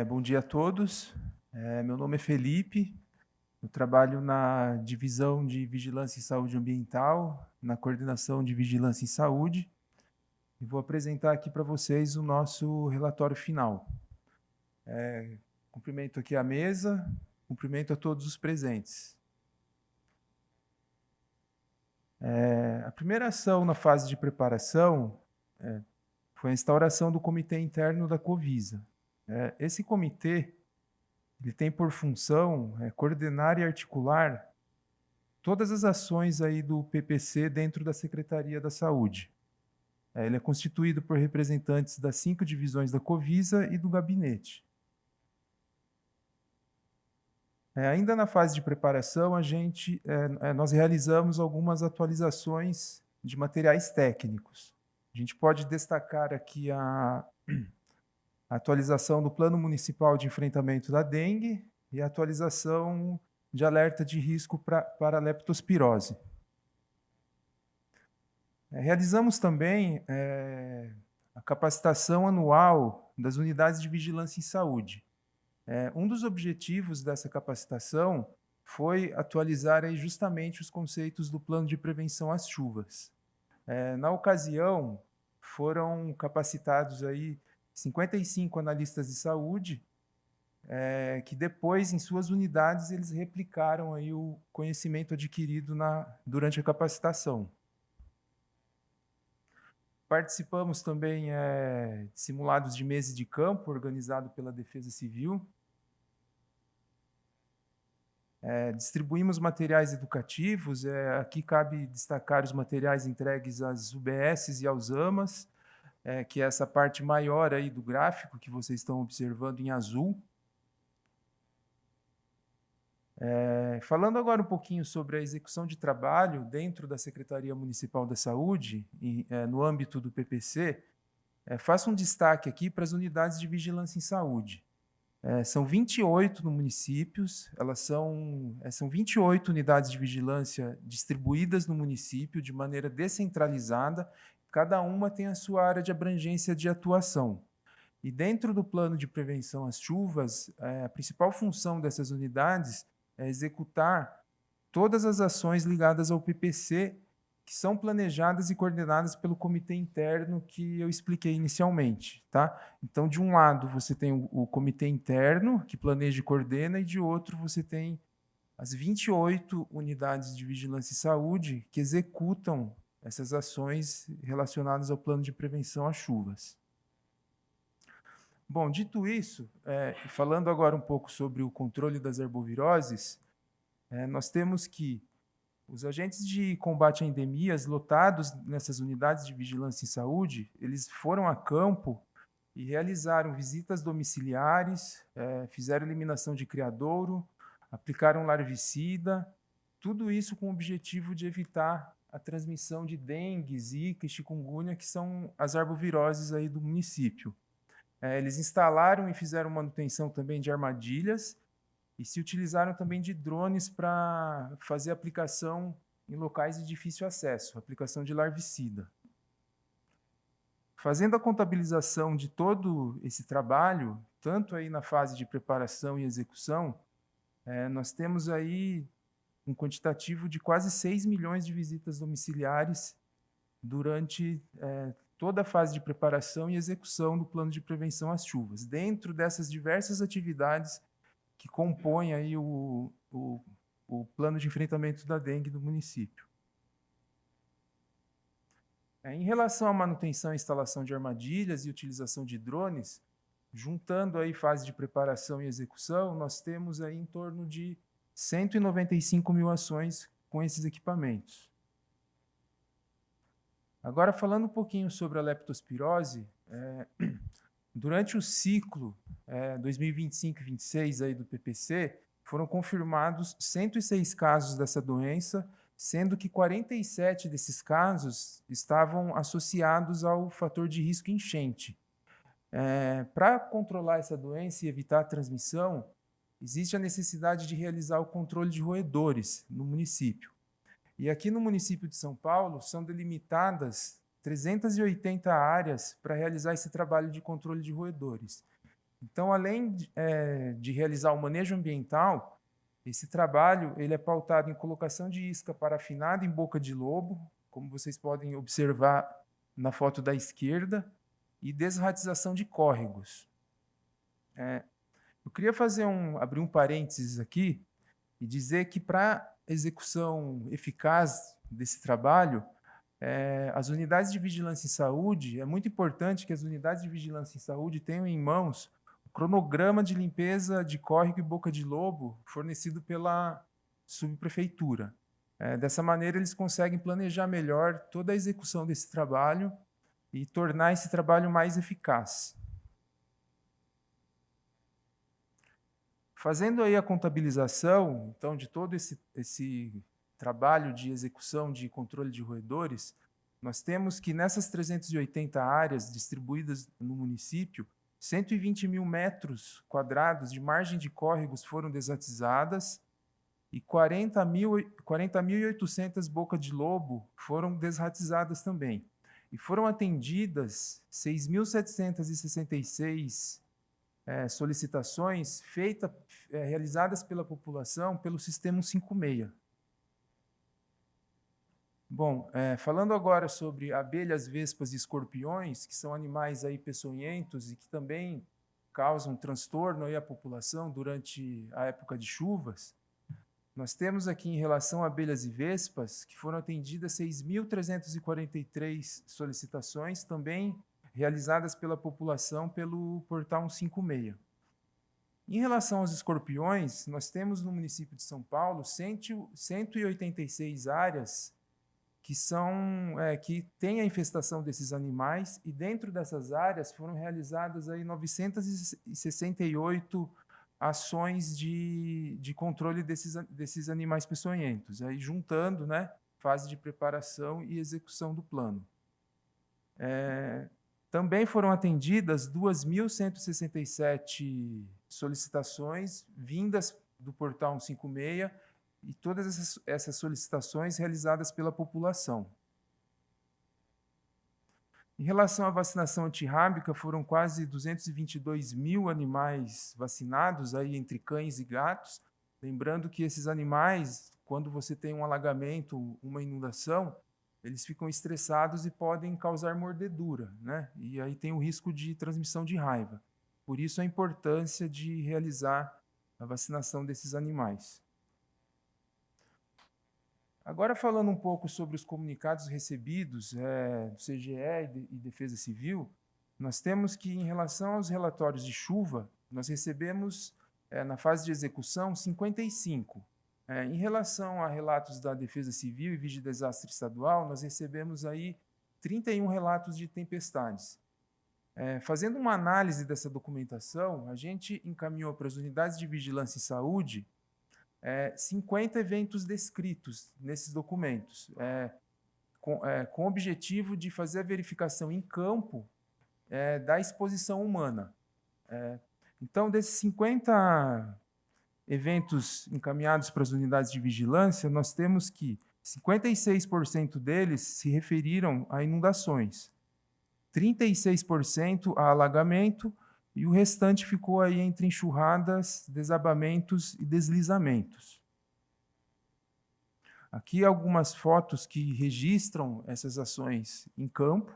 J: Bom dia a todos. Meu nome é Felipe, eu trabalho na Divisão de Vigilância em Saúde Ambiental, na Coordenação de Vigilância em Saúde, e vou apresentar aqui para vocês o nosso relatório final. Cumprimento aqui a mesa, cumprimento a todos os presentes. A primeira ação na fase de preparação foi a instauração do Comitê Interno da Covisa. Esse comitê ele tem por função coordenar e articular todas as ações aí do PPC dentro da Secretaria da Saúde. Ele é constituído por representantes das 5 divisões da Covisa e do gabinete. Ainda na fase de preparação, nós realizamos algumas atualizações de materiais técnicos. A gente pode destacar aqui a atualização do Plano Municipal de Enfrentamento da Dengue e a atualização de alerta de risco para a leptospirose. Realizamos também a capacitação anual das unidades de vigilância em saúde. Um dos objetivos dessa capacitação foi atualizar aí justamente os conceitos do plano de prevenção às chuvas. Na ocasião, foram capacitados aí 55 analistas de saúde, que depois, em suas unidades, eles replicaram aí o conhecimento adquirido durante a capacitação. Participamos também de simulados de meses de campo, organizado pela Defesa Civil. Distribuímos materiais educativos, aqui cabe destacar os materiais entregues às UBSs e aos AMAs, que é essa parte maior aí do gráfico que vocês estão observando em azul. Falando agora um pouquinho sobre a execução de trabalho dentro da Secretaria Municipal da Saúde, no âmbito do PPC, faço um destaque aqui para as unidades de vigilância em saúde. São 28 no municípios, são 28 unidades de vigilância distribuídas no município de maneira descentralizada, cada uma tem a sua área de abrangência de atuação. E dentro do plano de prevenção às chuvas, a principal função dessas unidades é executar todas as ações ligadas ao PPC, que são planejadas e coordenadas pelo comitê interno que eu expliquei inicialmente. Tá? Então, de um lado, você tem o comitê interno, que planeja e coordena, e de outro, você tem as 28 unidades de vigilância e saúde que executam essas ações relacionadas ao plano de prevenção às chuvas. Bom, dito isso, falando agora um pouco sobre o controle das arboviroses, nós temos que os agentes de combate a endemias lotados nessas unidades de vigilância em saúde, eles foram a campo e realizaram visitas domiciliares, fizeram eliminação de criadouro, aplicaram larvicida, tudo isso com o objetivo de evitar a transmissão de dengue, zika e chikungunya, que são as arboviroses aí do município. Eles instalaram e fizeram manutenção também de armadilhas e se utilizaram também de drones para fazer aplicação em locais de difícil acesso, aplicação de larvicida. Fazendo a contabilização de todo esse trabalho, tanto aí na fase de preparação e execução, nós temos aí um quantitativo de quase 6 milhões de visitas domiciliares durante toda a fase de preparação e execução do plano de prevenção às chuvas, dentro dessas diversas atividades que compõem aí o plano de enfrentamento da dengue do município. Em relação à manutenção e instalação de armadilhas e utilização de drones, juntando aí fase de preparação e execução, nós temos aí em torno de 195 mil ações com esses equipamentos. Agora, falando um pouquinho sobre a leptospirose, durante o ciclo 2025-26 aí do PPC, foram confirmados 106 casos dessa doença, sendo que 47 desses casos estavam associados ao fator de risco enchente. Para controlar essa doença e evitar a transmissão, existe a necessidade de realizar o controle de roedores no município. E aqui no município de São Paulo são delimitadas 380 áreas para realizar esse trabalho de controle de roedores. Então, além de realizar o manejo ambiental, esse trabalho ele é pautado em colocação de isca parafinada em boca de lobo, como vocês podem observar na foto da esquerda, e desratização de córregos. Eu queria abrir um parênteses aqui e dizer que para execução eficaz desse trabalho, as unidades de vigilância em saúde, é muito importante que as unidades de vigilância em saúde tenham em mãos cronograma de limpeza de córrego e boca de lobo fornecido pela subprefeitura. Dessa maneira, eles conseguem planejar melhor toda a execução desse trabalho e tornar esse trabalho mais eficaz. Fazendo aí a contabilização, então, de todo esse trabalho de execução de controle de roedores, nós temos que nessas 380 áreas distribuídas no município, 120 mil metros quadrados de margem de córregos foram desratizadas e 40.800 bocas de lobo foram desratizadas também. E foram atendidas 6.766 solicitações realizadas pela população pelo Sistema 156. Bom, falando agora sobre abelhas, vespas e escorpiões, que são animais aí peçonhentos e que também causam transtorno aí à população durante a época de chuvas, nós temos aqui em relação a abelhas e vespas que foram atendidas 6.343 solicitações, também realizadas pela população pelo portal 156. Em relação aos escorpiões, nós temos no município de São Paulo 186 áreas que têm a infestação desses animais, e dentro dessas áreas foram realizadas aí 968 ações de controle desses animais peçonhentos, aí juntando, fase de preparação e execução do plano. Também foram atendidas 2.167 solicitações vindas do portal 156, e todas essas solicitações realizadas pela população. Em relação à vacinação antirrábica, foram quase 222 mil animais vacinados, aí entre cães e gatos. Lembrando que esses animais, quando você tem um alagamento, uma inundação, eles ficam estressados e podem causar mordedura, E aí tem o risco de transmissão de raiva. Por isso a importância de realizar a vacinação desses animais. Agora, falando um pouco sobre os comunicados recebidos do CGE e Defesa Civil, nós temos que, em relação aos relatórios de chuva, nós recebemos, na fase de execução, 55. Em relação a relatos da Defesa Civil e Vigidesastre Estadual, nós recebemos aí 31 relatos de tempestades. Fazendo uma análise dessa documentação, a gente encaminhou para as unidades de vigilância em saúde 50 eventos descritos nesses documentos, com o objetivo de fazer a verificação em campo da exposição humana. Então, desses 50 eventos encaminhados para as unidades de vigilância, nós temos que 56% deles se referiram a inundações, 36% a alagamento, e o restante ficou aí entre enxurradas, desabamentos e deslizamentos. Aqui algumas fotos que registram essas ações em campo.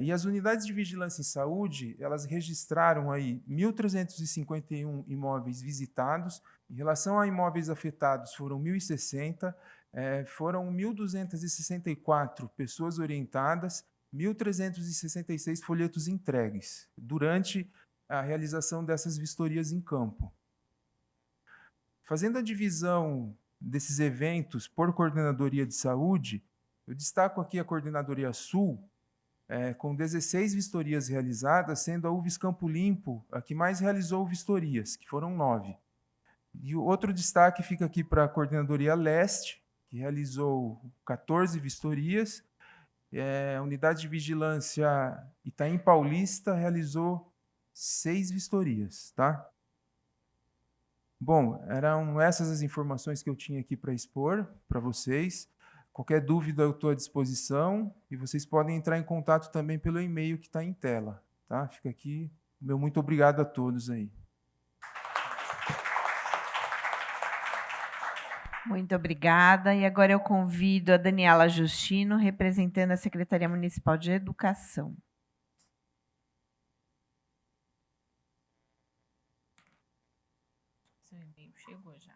J: E as unidades de vigilância em saúde, elas registraram aí 1.351 imóveis visitados. Em relação a imóveis afetados, foram 1.060, foram 1.264 pessoas orientadas, 1.366 folhetos entregues durante a realização dessas vistorias em campo. Fazendo a divisão desses eventos por coordenadoria de saúde, eu destaco aqui a Coordenadoria Sul, com 16 vistorias realizadas, sendo a UFES Campo Limpo a que mais realizou vistorias, que foram 9. E o outro destaque fica aqui para a Coordenadoria Leste, que realizou 14 vistorias. A Unidade de Vigilância Itaim Paulista realizou 6 vistorias. Tá? Bom, eram essas as informações que eu tinha aqui para expor para vocês. Qualquer dúvida eu estou à disposição e vocês podem entrar em contato também pelo e-mail que está em tela. Tá? Fica aqui o meu muito obrigado a todos aí.
A: Muito obrigada. E agora eu convido a Daniela Justino, representando a Secretaria Municipal de Educação.
D: Seu e-mail chegou já.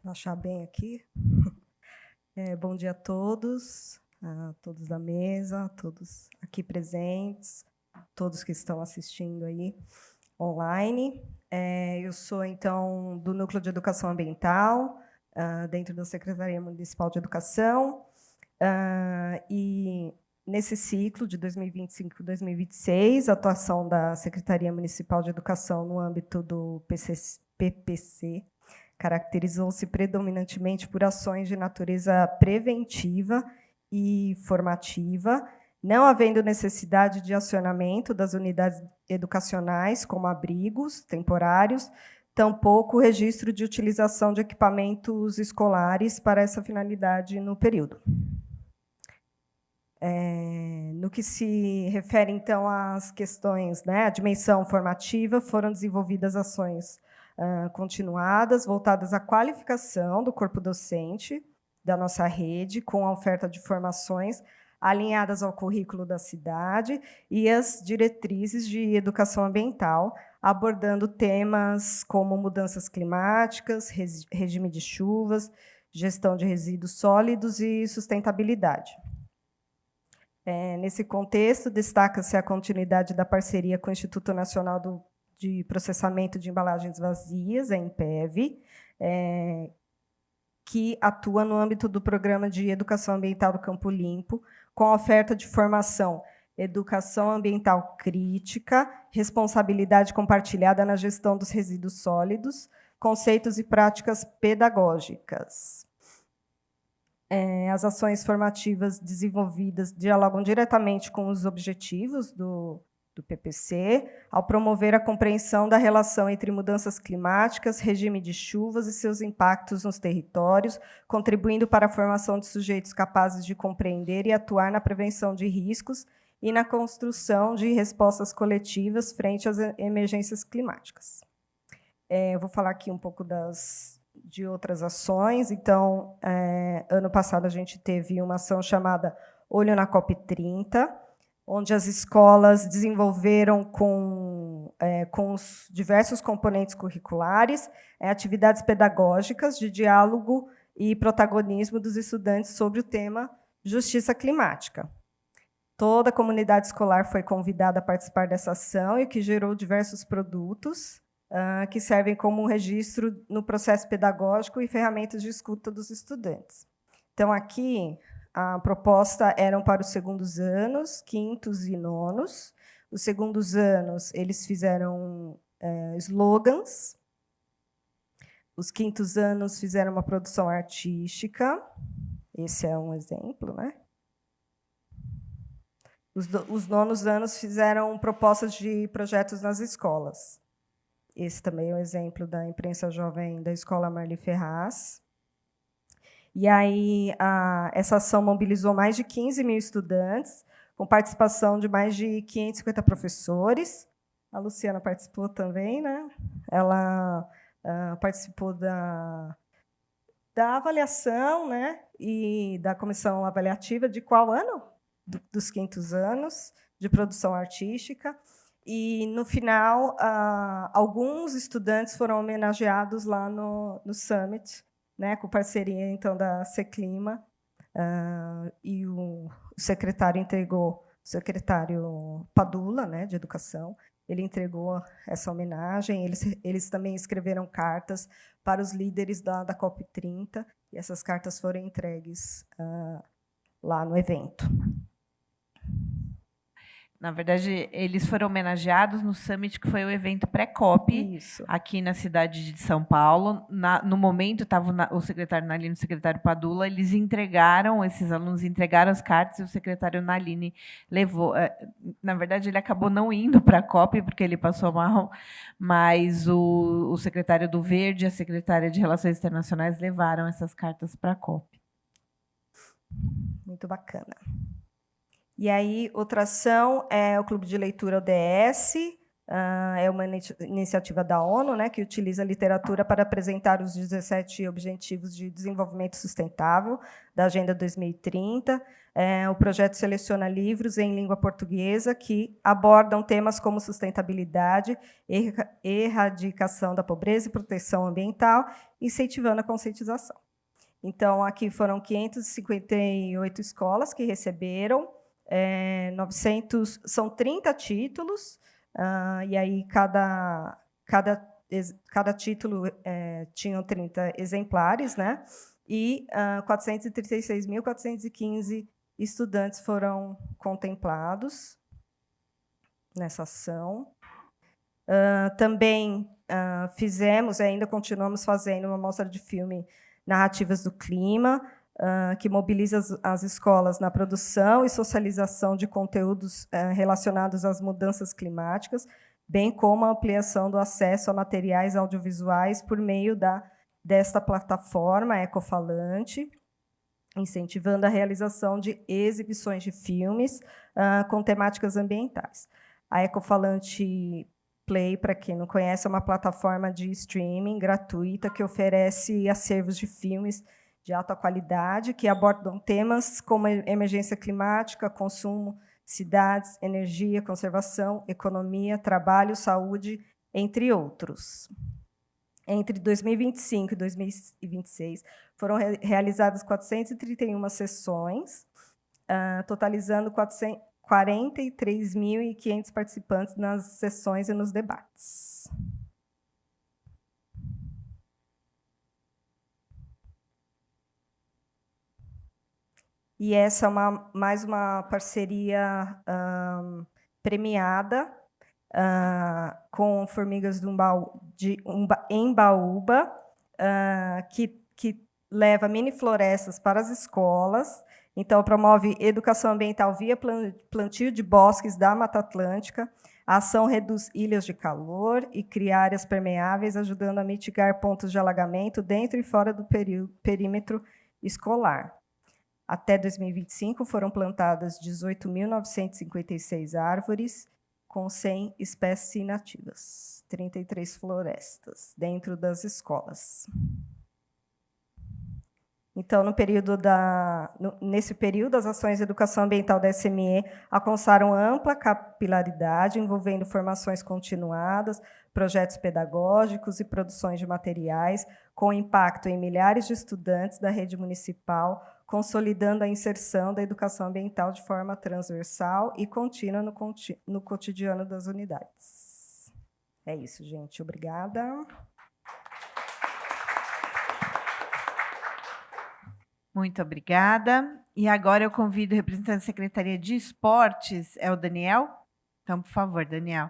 K: Vou achar bem aqui. Bom dia a todos da mesa, todos aqui presentes, todos que estão assistindo aí online. Eu sou, então, do Núcleo de Educação Ambiental, dentro da Secretaria Municipal de Educação, e nesse ciclo de 2025 e 2026, a atuação da Secretaria Municipal de Educação no âmbito do PPC caracterizou-se predominantemente por ações de natureza preventiva e formativa, não havendo necessidade de acionamento das unidades educacionais, como abrigos temporários, tampouco registro de utilização de equipamentos escolares para essa finalidade no período. No que se refere, então, às questões, a dimensão formativa, foram desenvolvidas ações continuadas, voltadas à qualificação do corpo docente da nossa rede, com a oferta de formações alinhadas ao currículo da cidade e as diretrizes de educação ambiental, abordando temas como mudanças climáticas, regime de chuvas, gestão de resíduos sólidos e sustentabilidade. Nesse contexto, destaca-se a continuidade da parceria com o Instituto Nacional de Processamento de Embalagens Vazias, a INPEV, que atua no âmbito do Programa de Educação Ambiental do Campo Limpo, com a oferta de formação Educação Ambiental Crítica, Responsabilidade Compartilhada na Gestão dos Resíduos Sólidos, Conceitos e Práticas Pedagógicas. As ações formativas desenvolvidas dialogam diretamente com os objetivos do PPC, ao promover a compreensão da relação entre mudanças climáticas, regime de chuvas e seus impactos nos territórios, contribuindo para a formação de sujeitos capazes de compreender e atuar na prevenção de riscos e na construção de respostas coletivas frente às emergências climáticas. Eu vou falar aqui um pouco de outras ações. Então, ano passado, a gente teve uma ação chamada Olho na COP30, onde as escolas desenvolveram com os diversos componentes curriculares atividades pedagógicas de diálogo e protagonismo dos estudantes sobre o tema justiça climática. Toda a comunidade escolar foi convidada a participar dessa ação e que gerou diversos produtos que servem como um registro no processo pedagógico e ferramentas de escuta dos estudantes. Então, aqui, a proposta eram para os segundos anos, quintos e nonos. Os segundos anos, eles fizeram slogans. Os quintos anos fizeram uma produção artística. Esse é um exemplo, né? Os nonos anos fizeram propostas de projetos nas escolas. Esse também é um exemplo da imprensa jovem da Escola Marli Ferraz. E aí, essa ação mobilizou mais de 15 mil estudantes, com participação de mais de 550 professores. A Luciana participou também, né? Ela participou da avaliação, né? E da comissão avaliativa de qual ano? Dos 500 anos de produção artística. E, no final, alguns estudantes foram homenageados lá no Summit, né, com parceria, então, da Seclima, e o secretário Padula, né, de Educação, ele entregou essa homenagem. Eles também escreveram cartas para os líderes da COP30, e essas cartas foram entregues lá no evento.
A: Na verdade, eles foram homenageados no Summit, que foi o evento pré-COP, aqui na cidade de São Paulo. No momento, estava o secretário Naline e o secretário Padula, eles entregaram, esses alunos entregaram as cartas, e o secretário Naline levou. Na verdade, ele acabou não indo para a COP, porque ele passou mal, mas o secretário do Verde e a secretária de Relações Internacionais levaram essas cartas para a COP.
K: Muito bacana. E aí, outra ação é o Clube de Leitura ODS, é uma iniciativa da ONU, né, que utiliza a literatura para apresentar os 17 Objetivos de Desenvolvimento Sustentável da Agenda 2030. O projeto seleciona livros em língua portuguesa que abordam temas como sustentabilidade, erradicação da pobreza e proteção ambiental, incentivando a conscientização. Então, aqui foram 558 escolas que receberam, 900, são 30 títulos, e aí cada título tinha 30 exemplares, né? E 436.415 estudantes foram contemplados nessa ação. Também fizemos, e ainda continuamos fazendo, uma mostra de filme Narrativas do Clima, que mobiliza as escolas na produção e socialização de conteúdos relacionados às mudanças climáticas, bem como a ampliação do acesso a materiais audiovisuais por meio desta plataforma Ecofalante, incentivando a realização de exibições de filmes com temáticas ambientais. A Ecofalante Play, para quem não conhece, é uma plataforma de streaming gratuita que oferece acervos de filmes de alta qualidade, que abordam temas como emergência climática, consumo, cidades, energia, conservação, economia, trabalho, saúde, entre outros. Entre 2025 e 2026, foram realizadas 431 sessões, totalizando 43.500 participantes nas sessões e nos debates. E essa é mais uma parceria premiada com Formigas do Embaúba, que leva mini-florestas para as escolas. Então, promove educação ambiental via plantio de bosques da Mata Atlântica. A ação reduz ilhas de calor e cria áreas permeáveis, ajudando a mitigar pontos de alagamento dentro e fora do perímetro escolar. Até 2025, foram plantadas 18.956 árvores, com 100 espécies nativas, 33 florestas, dentro das escolas. Então, nesse período, as ações de educação ambiental da SME alcançaram ampla capilaridade, envolvendo formações continuadas, projetos pedagógicos e produções de materiais, com impacto em milhares de estudantes da rede municipal, consolidando a inserção da educação ambiental de forma transversal e contínua no cotidiano das unidades. É isso, gente. Obrigada.
A: Muito obrigada. E agora eu convido o representante da Secretaria de Esportes, é o Daniel? Então, por favor, Daniel.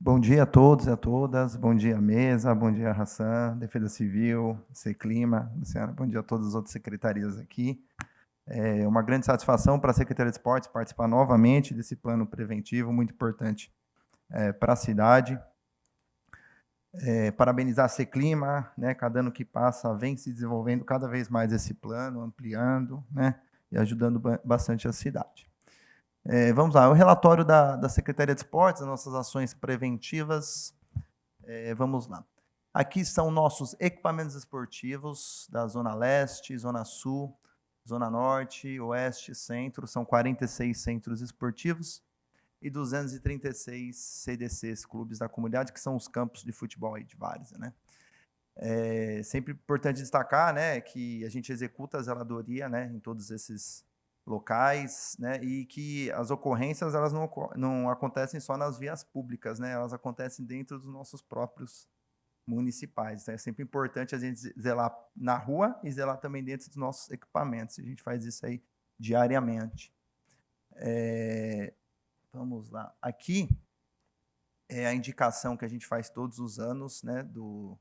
L: Bom dia a todos e a todas, bom dia mesa, bom dia Hassan, Defesa Civil, Seclima, Luciana, bom dia a todas as outras secretarias aqui. É uma grande satisfação para a Secretaria de Esportes participar novamente desse plano preventivo, muito importante para a cidade. Parabenizar a Seclima, né, cada ano que passa vem se desenvolvendo cada vez mais esse plano, ampliando, né, e ajudando bastante a cidade. Vamos lá, o relatório da Secretaria de Esportes, as nossas ações preventivas. Vamos lá. Aqui são nossos equipamentos esportivos da Zona Leste, Zona Sul, Zona Norte, Oeste, Centro. São 46 centros esportivos e 236 CDCs, clubes da comunidade, que são os campos de futebol aí de vários, né? Sempre importante destacar, né, que a gente executa a zeladoria, né, em todos esses locais, né, e que as ocorrências elas não acontecem só nas vias públicas, né, elas acontecem dentro dos nossos próprios municipais. Então, é sempre importante a gente zelar na rua e zelar também dentro dos nossos equipamentos. A gente faz isso aí diariamente. Vamos lá. Aqui é a indicação que a gente faz todos os anos, né, do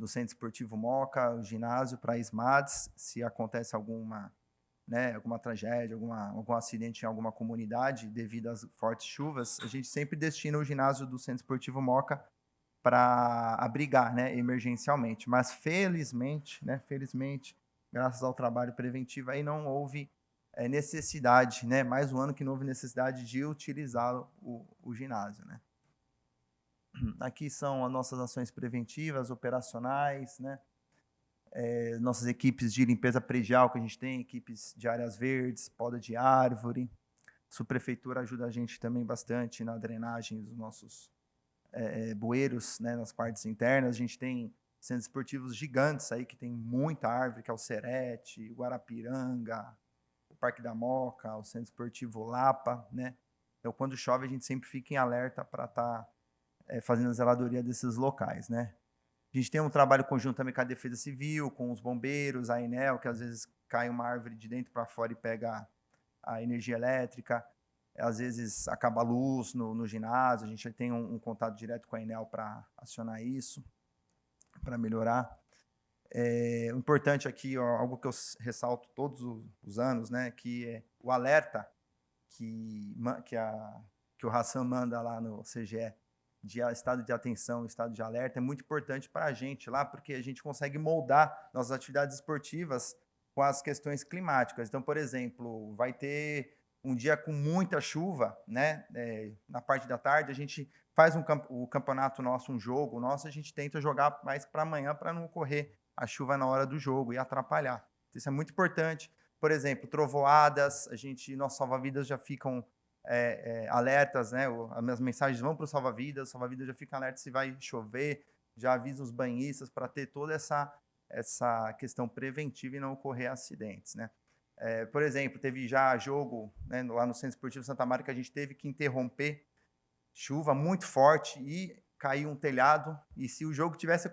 L: Centro Esportivo Moca, o ginásio para ISMADS, se acontece alguma tragédia, algum acidente em alguma comunidade devido às fortes chuvas, a gente sempre destina o ginásio do Centro Esportivo Moca para abrigar, né, emergencialmente. Mas felizmente, graças ao trabalho preventivo, aí não houve necessidade, né, mais um ano que não houve necessidade de utilizar o ginásio, né. Aqui são as nossas ações preventivas, operacionais, né. Nossas equipes de limpeza predial que a gente tem, equipes de áreas verdes, poda de árvore. A subprefeitura ajuda a gente também bastante na drenagem dos nossos bueiros, né, nas partes internas. A gente tem centros esportivos gigantes aí que tem muita árvore, que é o Serete, o Guarapiranga, o Parque da Moca, o Centro Esportivo Lapa, né. Então, quando chove, a gente sempre fica em alerta para estar fazendo a zeladoria desses locais, né. A gente tem um trabalho conjunto também com a Defesa Civil, com os bombeiros, a Enel, que às vezes cai uma árvore de dentro para fora e pega a energia elétrica. Às vezes acaba a luz no ginásio, a gente tem um contato direto com a Enel para acionar isso, para melhorar. O importante aqui, algo que eu ressalto todos os anos, né, que é o alerta que o Hassan manda lá no CGE, de estado de atenção, estado de alerta, é muito importante para a gente lá, porque a gente consegue moldar nossas atividades esportivas com as questões climáticas. Então, por exemplo, vai ter um dia com muita chuva, né? Na parte da tarde, a gente faz o campeonato nosso, um jogo nosso, a gente tenta jogar mais para amanhã para não ocorrer a chuva na hora do jogo e atrapalhar. Isso é muito importante. Por exemplo, trovoadas, nossos salva-vidas já ficam alertas, né? As mensagens vão para o salva-vidas já fica alerta se vai chover, já avisa os banhistas para ter toda essa questão preventiva e não ocorrer acidentes, né? Por exemplo, teve já jogo, né, lá no Centro Esportivo Santa Marta que a gente teve que interromper, chuva muito forte e caiu um telhado, e se o jogo tivesse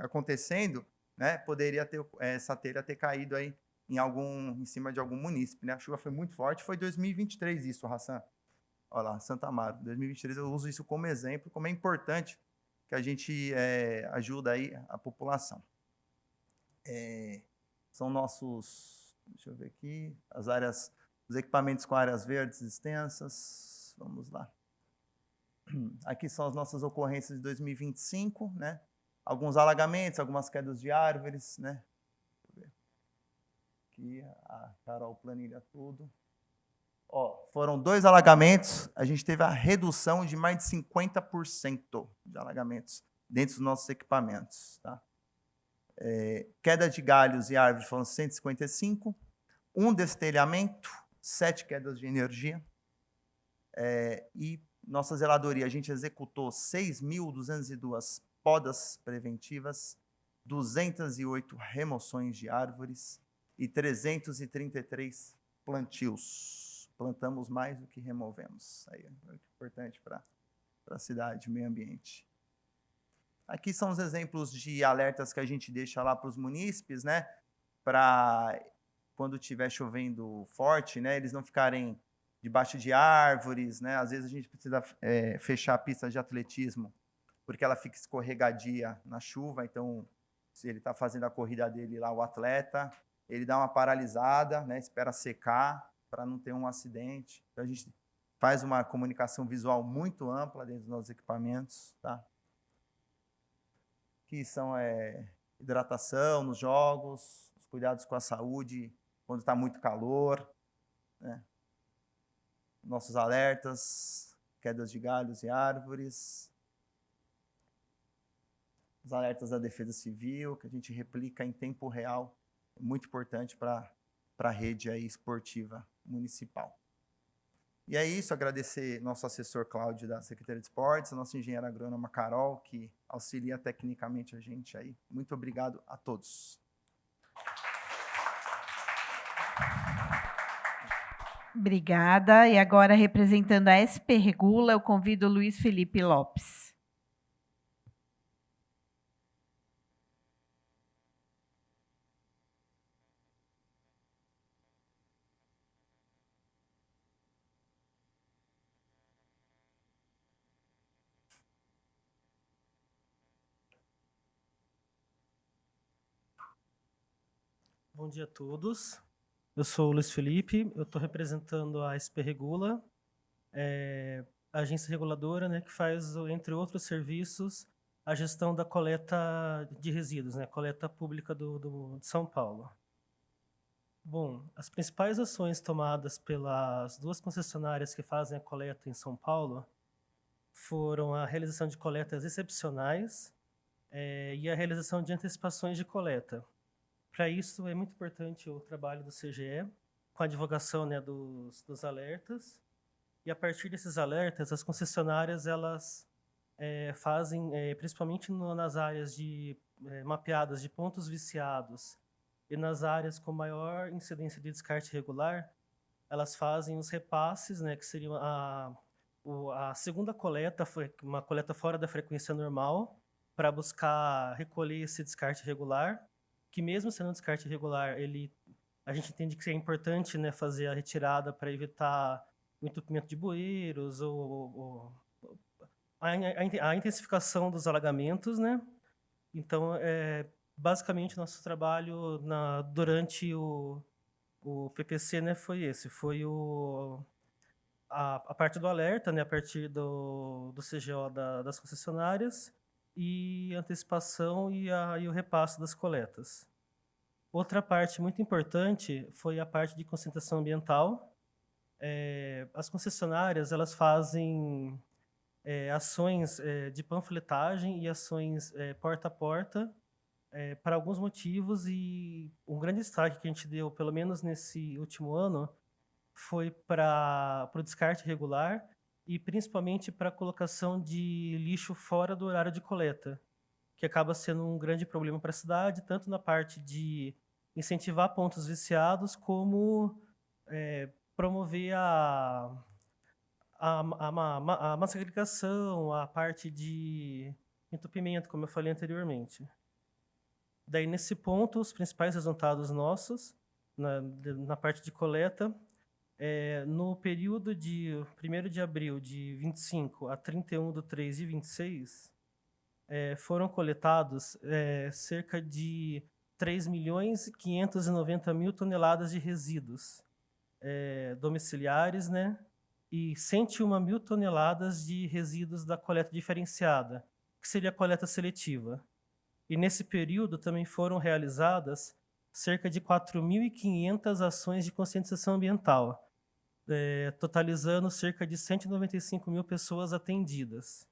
L: acontecendo, né, poderia ter essa telha ter caído aí em cima de algum munícipe, né? A chuva foi muito forte, foi 2023 isso, Hassan. Olha lá, Santa Marta, 2023 eu uso isso como exemplo, como é importante que a gente ajuda aí a população. São nossos, deixa eu ver aqui, os equipamentos com áreas verdes extensas, vamos lá. Aqui são as nossas ocorrências de 2025, né? Alguns alagamentos, algumas quedas de árvores, né? Aqui a Carol planilha tudo. Foram 2 alagamentos, a gente teve a redução de mais de 50% de alagamentos dentro dos nossos equipamentos. Tá? Queda de galhos e árvores foram 155, 1 destelhamento, 7 quedas de energia. E nossa zeladoria, a gente executou 6.202 podas preventivas, 208 remoções de árvores e 333 plantios. Plantamos mais do que removemos. Aí é muito importante para a cidade, meio ambiente. Aqui são os exemplos de alertas que a gente deixa lá para os munícipes, né? Para quando estiver chovendo forte, né? Eles não ficarem debaixo de árvores, né? Às vezes a gente precisa fechar a pista de atletismo porque ela fica escorregadia na chuva, então se ele está fazendo a corrida dele lá, o atleta, ele dá uma paralisada, né? Espera secar para não ter um acidente. Então a gente faz uma comunicação visual muito ampla dentro dos nossos equipamentos, tá? Que são hidratação nos jogos, os cuidados com a saúde quando está muito calor, né? Nossos alertas, quedas de galhos e árvores, os alertas da Defesa Civil, que a gente replica em tempo real, muito importante para a rede aí esportiva municipal. E é isso, agradecer nosso assessor Cláudio da Secretaria de Esportes, a nossa engenheira agrônoma Carol, que auxilia tecnicamente a gente aí. Muito obrigado a todos.
A: Obrigada. E agora, representando a SP Regula, eu convido o Luiz Felipe Lopes.
M: Bom dia a todos. Eu sou o Luiz Felipe, eu estou representando a SP Regula, a agência reguladora, né, que faz, entre outros serviços, a gestão da coleta de resíduos, né, coleta pública de São Paulo. Bom, as principais ações tomadas pelas 2 concessionárias que fazem a coleta em São Paulo foram a realização de coletas excepcionais e a realização de antecipações de coleta. Para isso, é muito importante o trabalho do CGE, com a divulgação, né, dos alertas. E, a partir desses alertas, as concessionárias elas, fazem, principalmente nas áreas mapeadas de pontos viciados e nas áreas com maior incidência de descarte irregular, elas fazem os repasses, né, que seriam a segunda coleta, uma coleta fora da frequência normal, para buscar recolher esse descarte irregular, que mesmo sendo um descarte irregular, a gente entende que é importante, né, fazer a retirada para evitar o entupimento de bueiros ou a intensificação dos alagamentos, né? Então, basicamente, nosso trabalho durante o PPC, né, foi esse, foi a parte do alerta, né, a partir do CGO das concessionárias, e antecipação e o repasse das coletas. Outra parte muito importante foi a parte de conscientização ambiental. As concessionárias elas fazem ações de panfletagem e ações porta a porta para alguns motivos, e um grande destaque que a gente deu, pelo menos nesse último ano, foi para o descarte regular e principalmente para a colocação de lixo fora do horário de coleta, que acaba sendo um grande problema para a cidade, tanto na parte de incentivar pontos viciados, como promover a massificação, a parte de entupimento, como eu falei anteriormente. Daí, nesse ponto, os principais resultados nossos, na parte de coleta, no período de 1º de abril de 25 a 31/3 de 26, foram coletados cerca de 3.590.000 toneladas de resíduos domiciliares, né? E 101.000 toneladas de resíduos da coleta diferenciada, que seria a coleta seletiva. E nesse período também foram realizadas cerca de 4.500 ações de conscientização ambiental, totalizando cerca de 195.000 pessoas atendidas.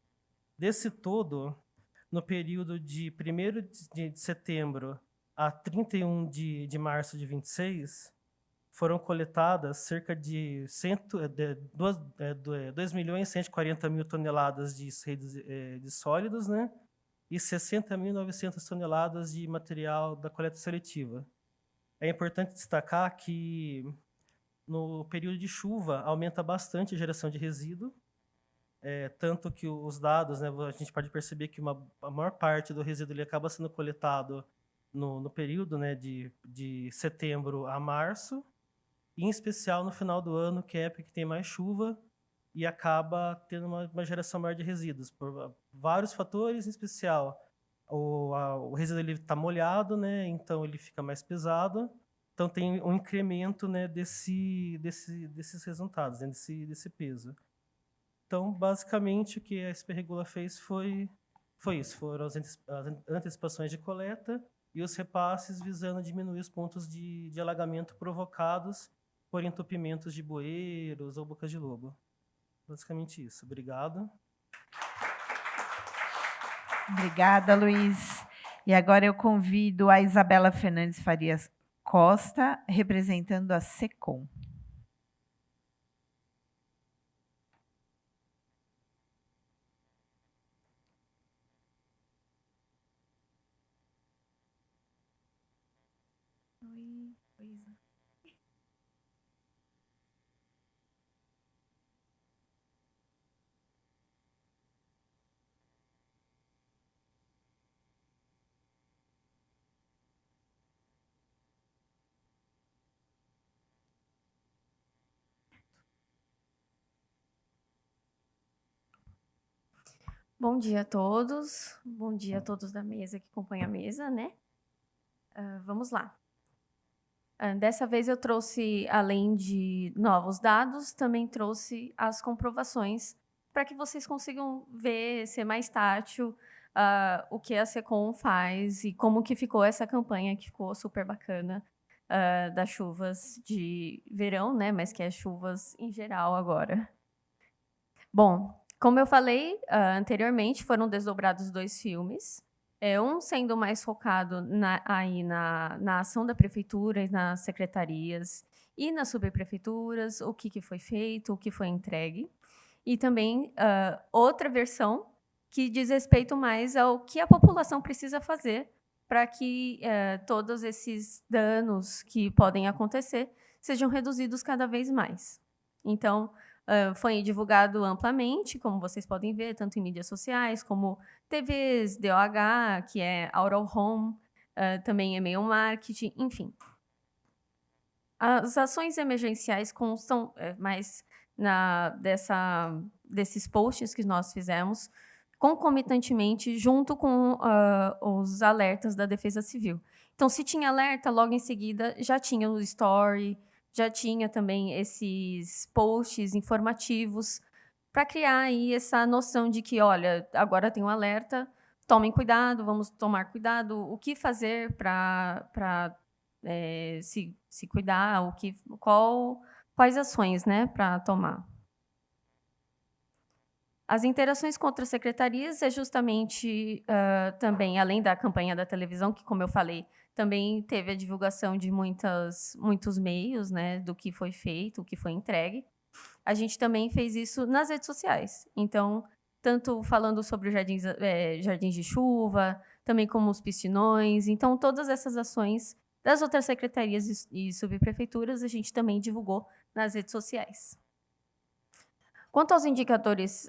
M: Desse todo, no período de 1º de setembro a 31 de março de 26, foram coletadas cerca de 2.140.000 toneladas de sólidos, né? E 60.900 toneladas de material da coleta seletiva. É importante destacar que no período de chuva aumenta bastante a geração de resíduo, tanto que os dados, né, a gente pode perceber que a maior parte do resíduo ele acaba sendo coletado no período, né, de setembro a março, e em especial no final do ano, que é a época que tem mais chuva, e acaba tendo uma geração maior de resíduos, por vários fatores, em especial o resíduo está molhado, né, então ele fica mais pesado, então tem um incremento, né, desses resultados, né, desse peso. Então, basicamente, o que a SP Regula fez foi isso, foram as antecipações de coleta e os repasses visando diminuir os pontos de alagamento provocados por entupimentos de bueiros ou bocas de lobo. Basicamente isso. Obrigado.
A: Obrigada, Luiz. E agora eu convido a Isabela Fernandes Farias Costa, representando a SECOM.
D: Oi, Isa. Bom dia a todos. Bom dia a todos da mesa que acompanham a mesa, né? Vamos lá. Dessa vez eu trouxe, além de novos dados, também trouxe as comprovações para que vocês consigam ver, ser mais tátil, o que a SECOM faz e como que ficou essa campanha, que ficou super bacana, das chuvas de verão, né? Mas que é chuvas em geral agora. Bom, como eu falei anteriormente, foram desdobrados 2 filmes. Um sendo mais focado na ação da prefeitura e nas secretarias e nas subprefeituras, o que foi feito, o que foi entregue. E também outra versão que diz respeito mais ao que a população precisa fazer para que todos esses danos que podem acontecer sejam reduzidos cada vez mais. Então, foi divulgado amplamente, como vocês podem ver, tanto em mídias sociais, como TVs, DOH, que é Out of Home, também e-mail marketing, enfim. As ações emergenciais constam mais desses posts que nós fizemos, concomitantemente, junto com os alertas da Defesa Civil. Então, se tinha alerta, logo em seguida já tinha o story, já tinha também esses posts informativos para criar aí essa noção de que, olha, agora tem um alerta, tomem cuidado, vamos tomar cuidado, o que fazer para se cuidar, quais ações, né, para tomar.
N: As interações com outras secretarias é justamente também, além da campanha da televisão, que, como eu falei, também teve a divulgação de muitos meios, né, do que foi feito, o que foi entregue. A gente também fez isso nas redes sociais. Então, tanto falando sobre os jardins de chuva, também como os piscinões. Então, todas essas ações das outras secretarias e subprefeituras, a gente também divulgou nas redes sociais. Quanto aos indicadores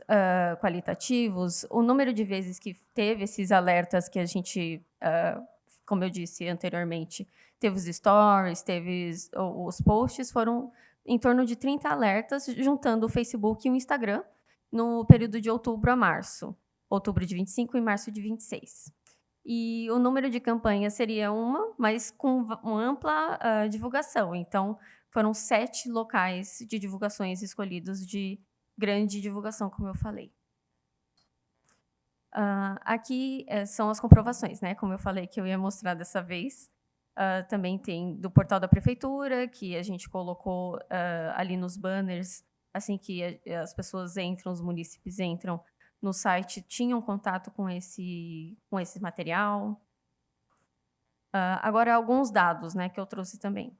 N: qualitativos, o número de vezes que teve esses alertas que a gente, como eu disse anteriormente, teve os stories, teve os posts, foram em torno de 30 alertas, juntando o Facebook e o Instagram, no período de outubro a março. Outubro de 25 e março de 26. E o número de campanhas seria uma, mas com uma ampla divulgação. Então, foram 7 locais de divulgações escolhidos de grande divulgação, como eu falei. Aqui são as comprovações, né? Como eu falei que eu ia mostrar dessa vez. Também tem do portal da prefeitura, que a gente colocou ali nos banners, assim que as pessoas entram, os munícipes entram no site, tinham contato com esse material. Agora, alguns dados, né, que eu trouxe também.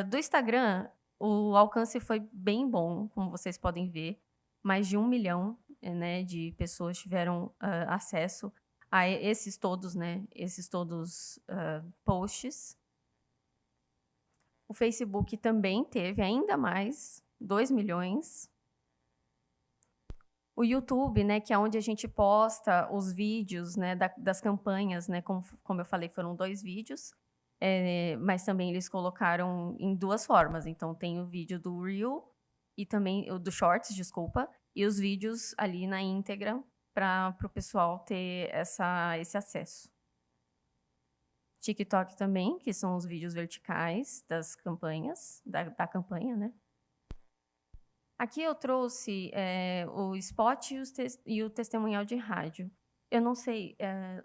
N: Do Instagram, o alcance foi bem bom, como vocês podem ver. Mais de 1 milhão, né, de pessoas tiveram acesso a esses todos posts. O Facebook também teve ainda mais, 2 milhões. O YouTube, né, que é onde a gente posta os vídeos, né, das campanhas, né, como eu falei, foram 2 vídeos, mas também eles colocaram em 2 formas. Então, tem o vídeo do Reel e também o do Shorts, desculpa, e os vídeos ali na íntegra para o pessoal ter esse acesso. TikTok também, que são os vídeos verticais das campanhas, da campanha, né? Aqui eu trouxe o spot e o testemunhal de rádio. Eu não sei,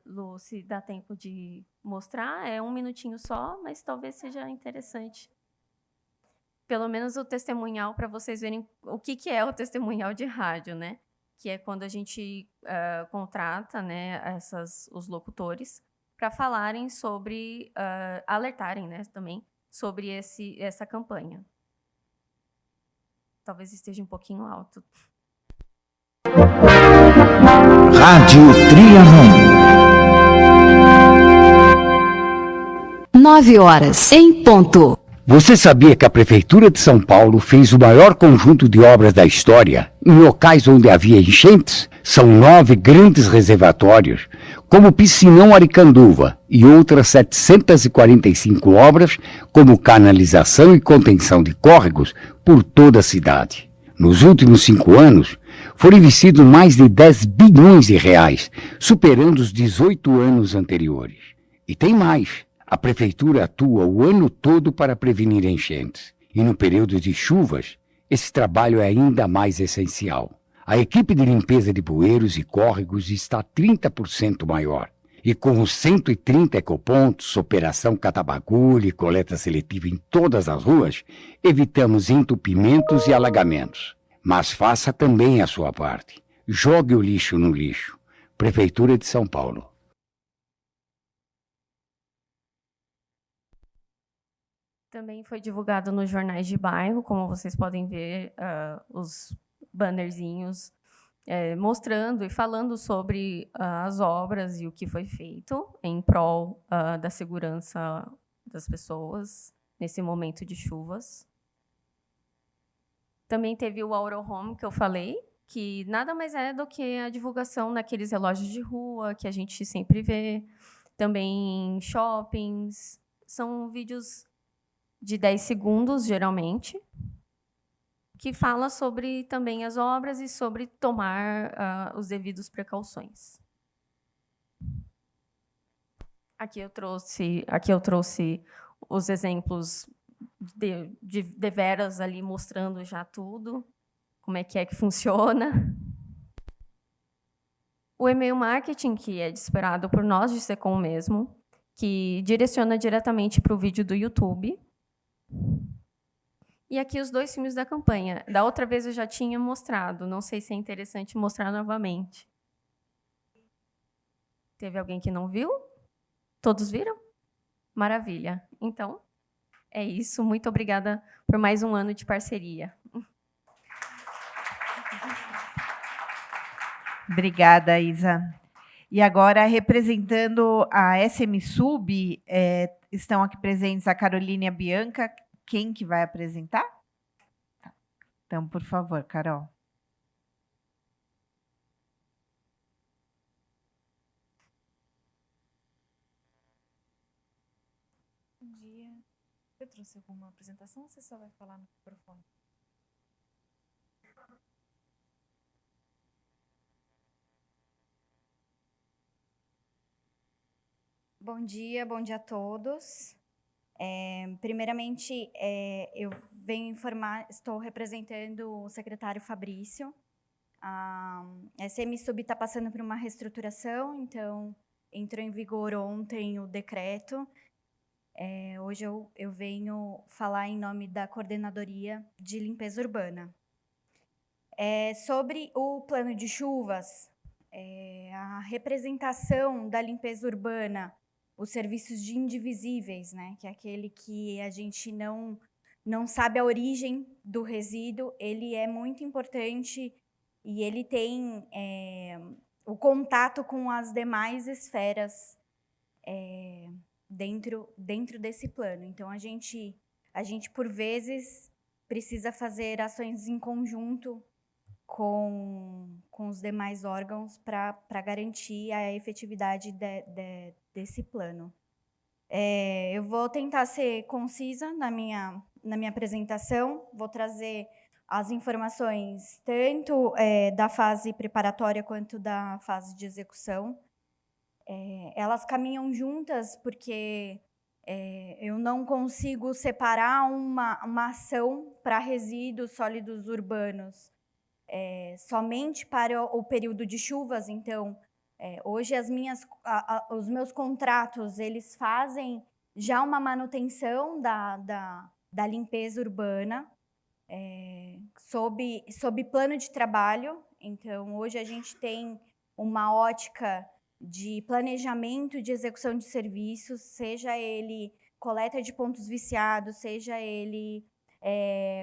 N: Lu, se dá tempo de mostrar, é 1 minutinho só, mas talvez seja interessante. Pelo menos o testemunhal, para vocês verem o que é o testemunhal de rádio, né? Que é quando a gente contrata, né, os locutores para falarem sobre, alertarem, né, também, sobre essa campanha. Talvez esteja um pouquinho alto.
O: Rádio Trianon.
P: 9h em ponto.
O: Você sabia que a Prefeitura de São Paulo fez o maior conjunto de obras da história em locais onde havia enchentes? São 9 grandes reservatórios, como o Piscinão Aricanduva e outras 745 obras, como canalização e contenção de córregos por toda a cidade. Nos últimos 5 anos, foram investidos mais de 10 bilhões de reais, superando os 18 anos anteriores. E tem mais. A Prefeitura atua o ano todo para prevenir enchentes. E no período de chuvas, esse trabalho é ainda mais essencial. A equipe de limpeza de bueiros e córregos está 30% maior. E com os 130 ecopontos, operação catabagulho e coleta seletiva em todas as ruas, evitamos entupimentos e alagamentos. Mas faça também a sua parte. Jogue o lixo no lixo. Prefeitura de São Paulo.
N: Também foi divulgado nos jornais de bairro, como vocês podem ver, os bannerzinhos mostrando e falando sobre as obras e o que foi feito em prol da segurança das pessoas nesse momento de chuvas. Também teve o Auro Home, que eu falei, que nada mais é do que a divulgação naqueles relógios de rua que a gente sempre vê, também em shoppings. São vídeos de 10 segundos, geralmente, que fala sobre também as obras e sobre tomar os devidos precauções. Aqui eu trouxe os exemplos de veras ali mostrando já tudo, como é que funciona. O e-mail marketing, que é disparado por nós de Secom mesmo, que direciona diretamente para o vídeo do YouTube. E aqui os 2 filmes da campanha. Da outra vez eu já tinha mostrado. Não sei se é interessante mostrar novamente. Teve alguém que não viu? Todos viram? Maravilha. Então, é isso. Muito obrigada por mais um ano de parceria.
A: Obrigada, Isa. E agora, representando a SM Sub, estão aqui presentes a Carolina e a Bianca. Quem que vai apresentar? Então, por favor, Carol.
D: Bom dia. Você trouxe alguma apresentação ou você só vai falar no microfone?
Q: Bom dia a todos. Primeiramente, eu venho informar, estou representando o secretário Fabrício. A SM Sub está passando por uma reestruturação, então entrou em vigor ontem o decreto. Hoje eu venho falar em nome da Coordenadoria de Limpeza Urbana. Sobre o plano de chuvas, a representação da limpeza urbana, os serviços de indivisíveis, né, que é aquele que a gente não sabe a origem do resíduo, ele é muito importante e ele tem o contato com as demais esferas dentro desse plano. Então, a gente, por vezes, precisa fazer ações em conjunto com os demais órgãos para garantir a efetividade desse plano. Eu vou tentar ser concisa na minha apresentação, vou trazer as informações tanto da fase preparatória quanto da fase de execução. Elas caminham juntas porque eu não consigo separar uma ação para resíduos sólidos urbanos somente para o período de chuvas. Então, hoje os meus contratos, eles fazem já uma manutenção da limpeza urbana sob plano de trabalho. Então, hoje a gente tem uma ótica de planejamento de execução de serviços, seja ele coleta de pontos viciados, seja ele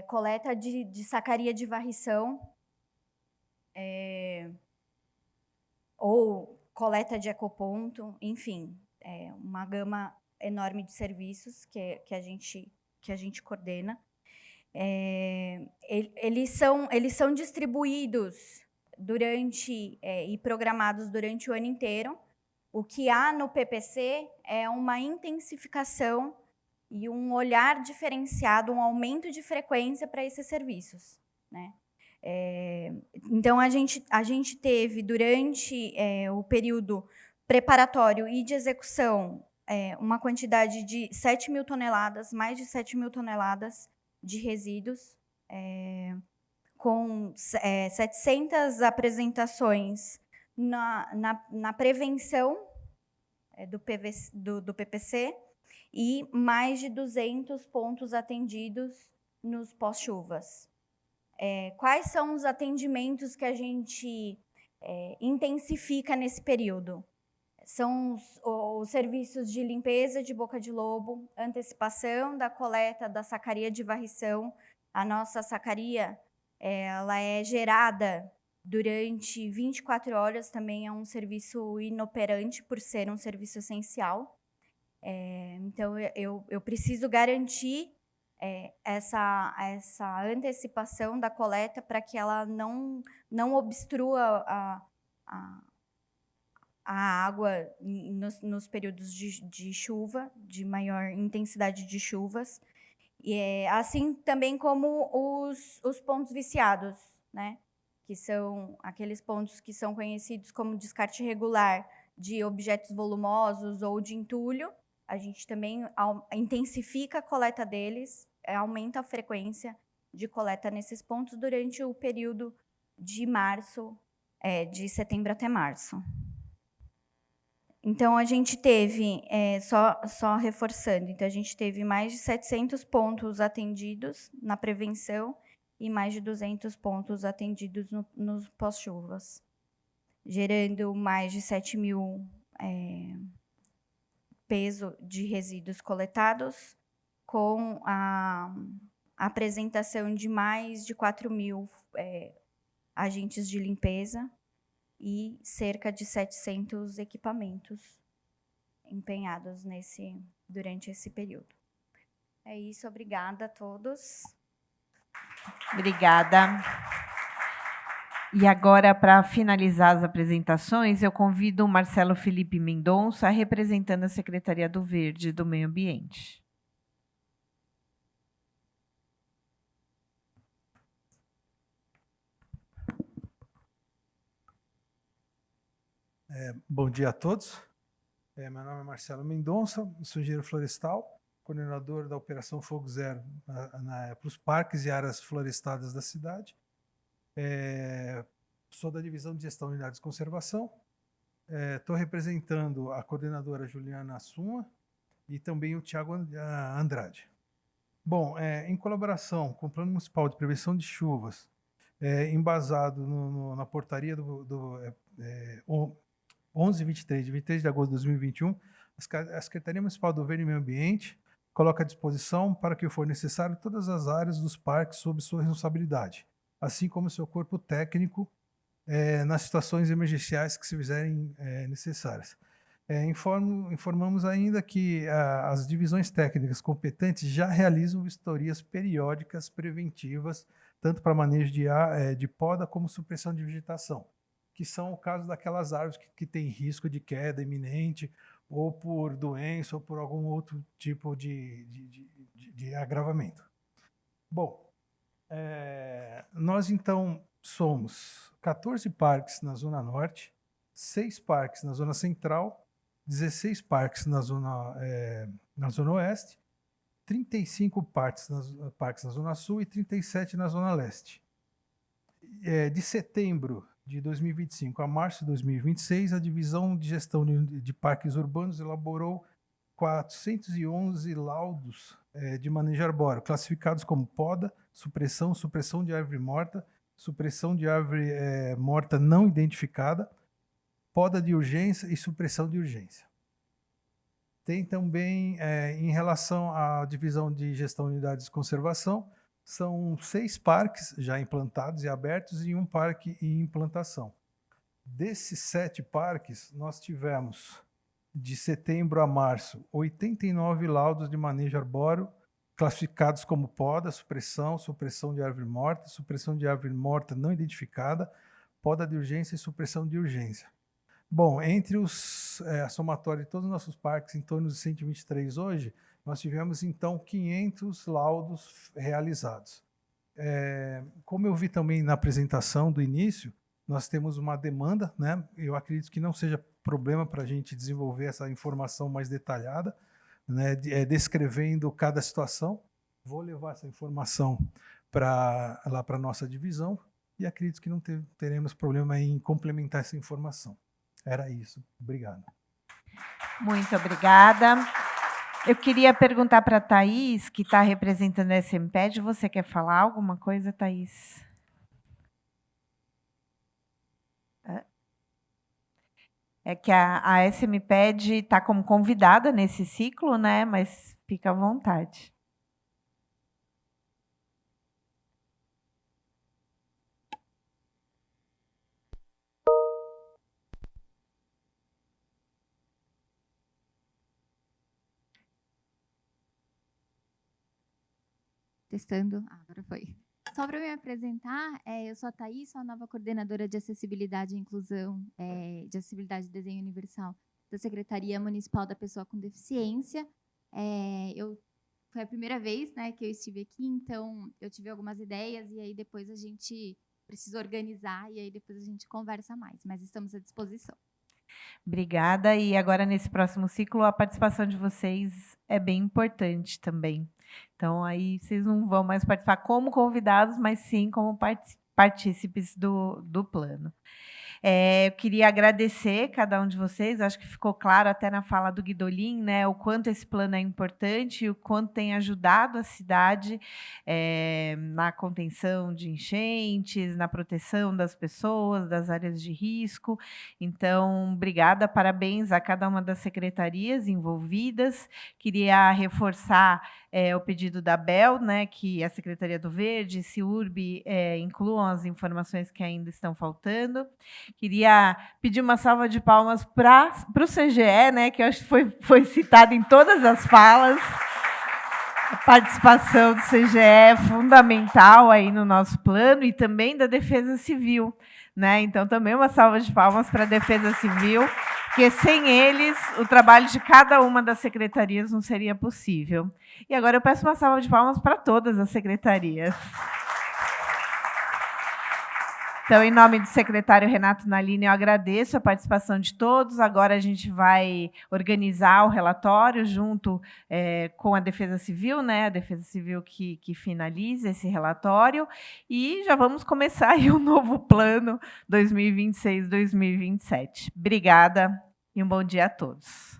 Q: coleta de sacaria de varrição, ou coleta de ecoponto, enfim, uma gama enorme de serviços que a gente coordena. Eles são distribuídos e programados durante o ano inteiro. O que há no PPC é uma intensificação e um olhar diferenciado, um aumento de frequência para esses serviços, né? Então, a gente teve, durante o período preparatório e de execução, uma quantidade de 7 mil toneladas, mais de 7 mil toneladas de resíduos, com 700 apresentações na prevenção do PPC e mais de 200 pontos atendidos nos pós-chuvas. Quais são os atendimentos que a gente intensifica nesse período? São os serviços de limpeza de boca de lobo, antecipação da coleta da sacaria de varrição. A nossa sacaria ela é gerada durante 24 horas, também é um serviço inoperante por ser um serviço essencial. Então, eu preciso garantir essa antecipação da coleta para que ela não obstrua a água nos períodos de chuva, de maior intensidade de chuvas. Assim também como os pontos viciados, né? Que são aqueles pontos que são conhecidos como descarte irregular de objetos volumosos ou de entulho. A gente também intensifica a coleta deles, aumenta a frequência de coleta nesses pontos durante o período de setembro até março. Então, a gente teve, só reforçando, então a gente teve mais de 700 pontos atendidos na prevenção e mais de 200 pontos atendidos nos pós-chuvas, gerando mais de 7 mil peso de resíduos coletados, com a apresentação de mais de 4 mil agentes de limpeza e cerca de 700 equipamentos empenhados durante esse período. É isso, obrigada a todos.
A: Obrigada. E agora, para finalizar as apresentações, eu convido o Marcelo Felipe Mendonça, representando a Secretaria do Verde e do Meio Ambiente.
R: Bom dia a todos. Meu nome é Marcelo Mendonça, sou engenheiro florestal, coordenador da Operação Fogo Zero para os parques e áreas florestadas da cidade. Sou da Divisão de Gestão de Unidades de Conservação. Estou representando a coordenadora Juliana Assuma e também o Tiago Andrade. Bom, em colaboração com o Plano Municipal de Prevenção de Chuvas, embasado na portaria do 1123, de 23 de agosto de 2021, a Secretaria Municipal do Verde e Meio Ambiente coloca à disposição, para que for necessário, todas as áreas dos parques sob sua responsabilidade, assim como seu corpo técnico nas situações emergenciais que se fizerem necessárias. Informamos ainda que as divisões técnicas competentes já realizam vistorias periódicas preventivas, tanto para manejo de poda como supressão de vegetação, que são o caso daquelas árvores que têm risco de queda iminente, ou por doença, ou por algum outro tipo de agravamento. Bom, nós então somos 14 parques na Zona Norte, 6 parques na Zona Central, 16 parques na Zona Oeste, 35 parques na Zona Sul e 37 na Zona Leste. De setembro de 2025 a março de 2026, a Divisão de Gestão de Parques Urbanos elaborou 411 laudos de manejo arbóreo, classificados como poda, supressão de árvore morta, supressão de árvore morta não identificada, poda de urgência e supressão de urgência. Tem também, em relação à Divisão de Gestão de Unidades de Conservação, são 6 parques já implantados e abertos e 1 parque em implantação. Desses 7 parques, nós tivemos, de setembro a março, 89 laudos de manejo arbóreo, classificados como poda, supressão de árvore morta, supressão de árvore morta não identificada, poda de urgência e supressão de urgência. Bom, entre a somatória de todos os nossos parques, em torno de 123 hoje, nós tivemos, então, 500 laudos realizados. Como eu vi também na apresentação do início, nós temos uma demanda, né? Eu acredito que não seja problema para a gente desenvolver essa informação mais detalhada, né? Descrevendo cada situação. Vou levar essa informação lá para a nossa divisão e acredito que não teremos problema em complementar essa informação. Era isso. Obrigado.
A: Muito obrigada. Eu queria perguntar para a Thaís, que está representando a SMPED. Você quer falar alguma coisa, Thaís? É que a SMPED está como convidada nesse ciclo, né? Mas fica à vontade.
S: Testando. Agora foi. Só para me apresentar, eu sou a Thaís, sou a nova coordenadora de Acessibilidade e Inclusão, de Acessibilidade e Desenho Universal da Secretaria Municipal da Pessoa com Deficiência. Foi a primeira vez, né, que eu estive aqui, então eu tive algumas ideias e aí depois a gente precisa organizar e aí depois a gente conversa mais, mas estamos à disposição.
A: Obrigada. E agora, nesse próximo ciclo, a participação de vocês é bem importante também. Então, aí vocês não vão mais participar como convidados, mas sim como partícipes do plano. Eu queria agradecer cada um de vocês, acho que ficou claro até na fala do Guidolin, né, o quanto esse plano é importante e o quanto tem ajudado a cidade na contenção de enchentes, na proteção das pessoas, das áreas de risco. Então, obrigada, parabéns a cada uma das secretarias envolvidas. Queria reforçar o pedido da Bel, né, que a Secretaria do Verde, CIURB, incluam as informações que ainda estão faltando. Queria pedir uma salva de palmas para o CGE, né, que eu acho que foi citado em todas as falas. A participação do CGE é fundamental aí no nosso plano e também da Defesa Civil, né? Então, também uma salva de palmas para a Defesa Civil, porque sem eles, o trabalho de cada uma das secretarias não seria possível. E agora eu peço uma salva de palmas para todas as secretarias. Então, em nome do secretário Renato Nalini, eu agradeço a participação de todos. Agora a gente vai organizar o relatório junto com a Defesa Civil, né? A Defesa Civil que finaliza esse relatório. E já vamos começar aí um novo plano 2026-2027. Obrigada e um bom dia a todos.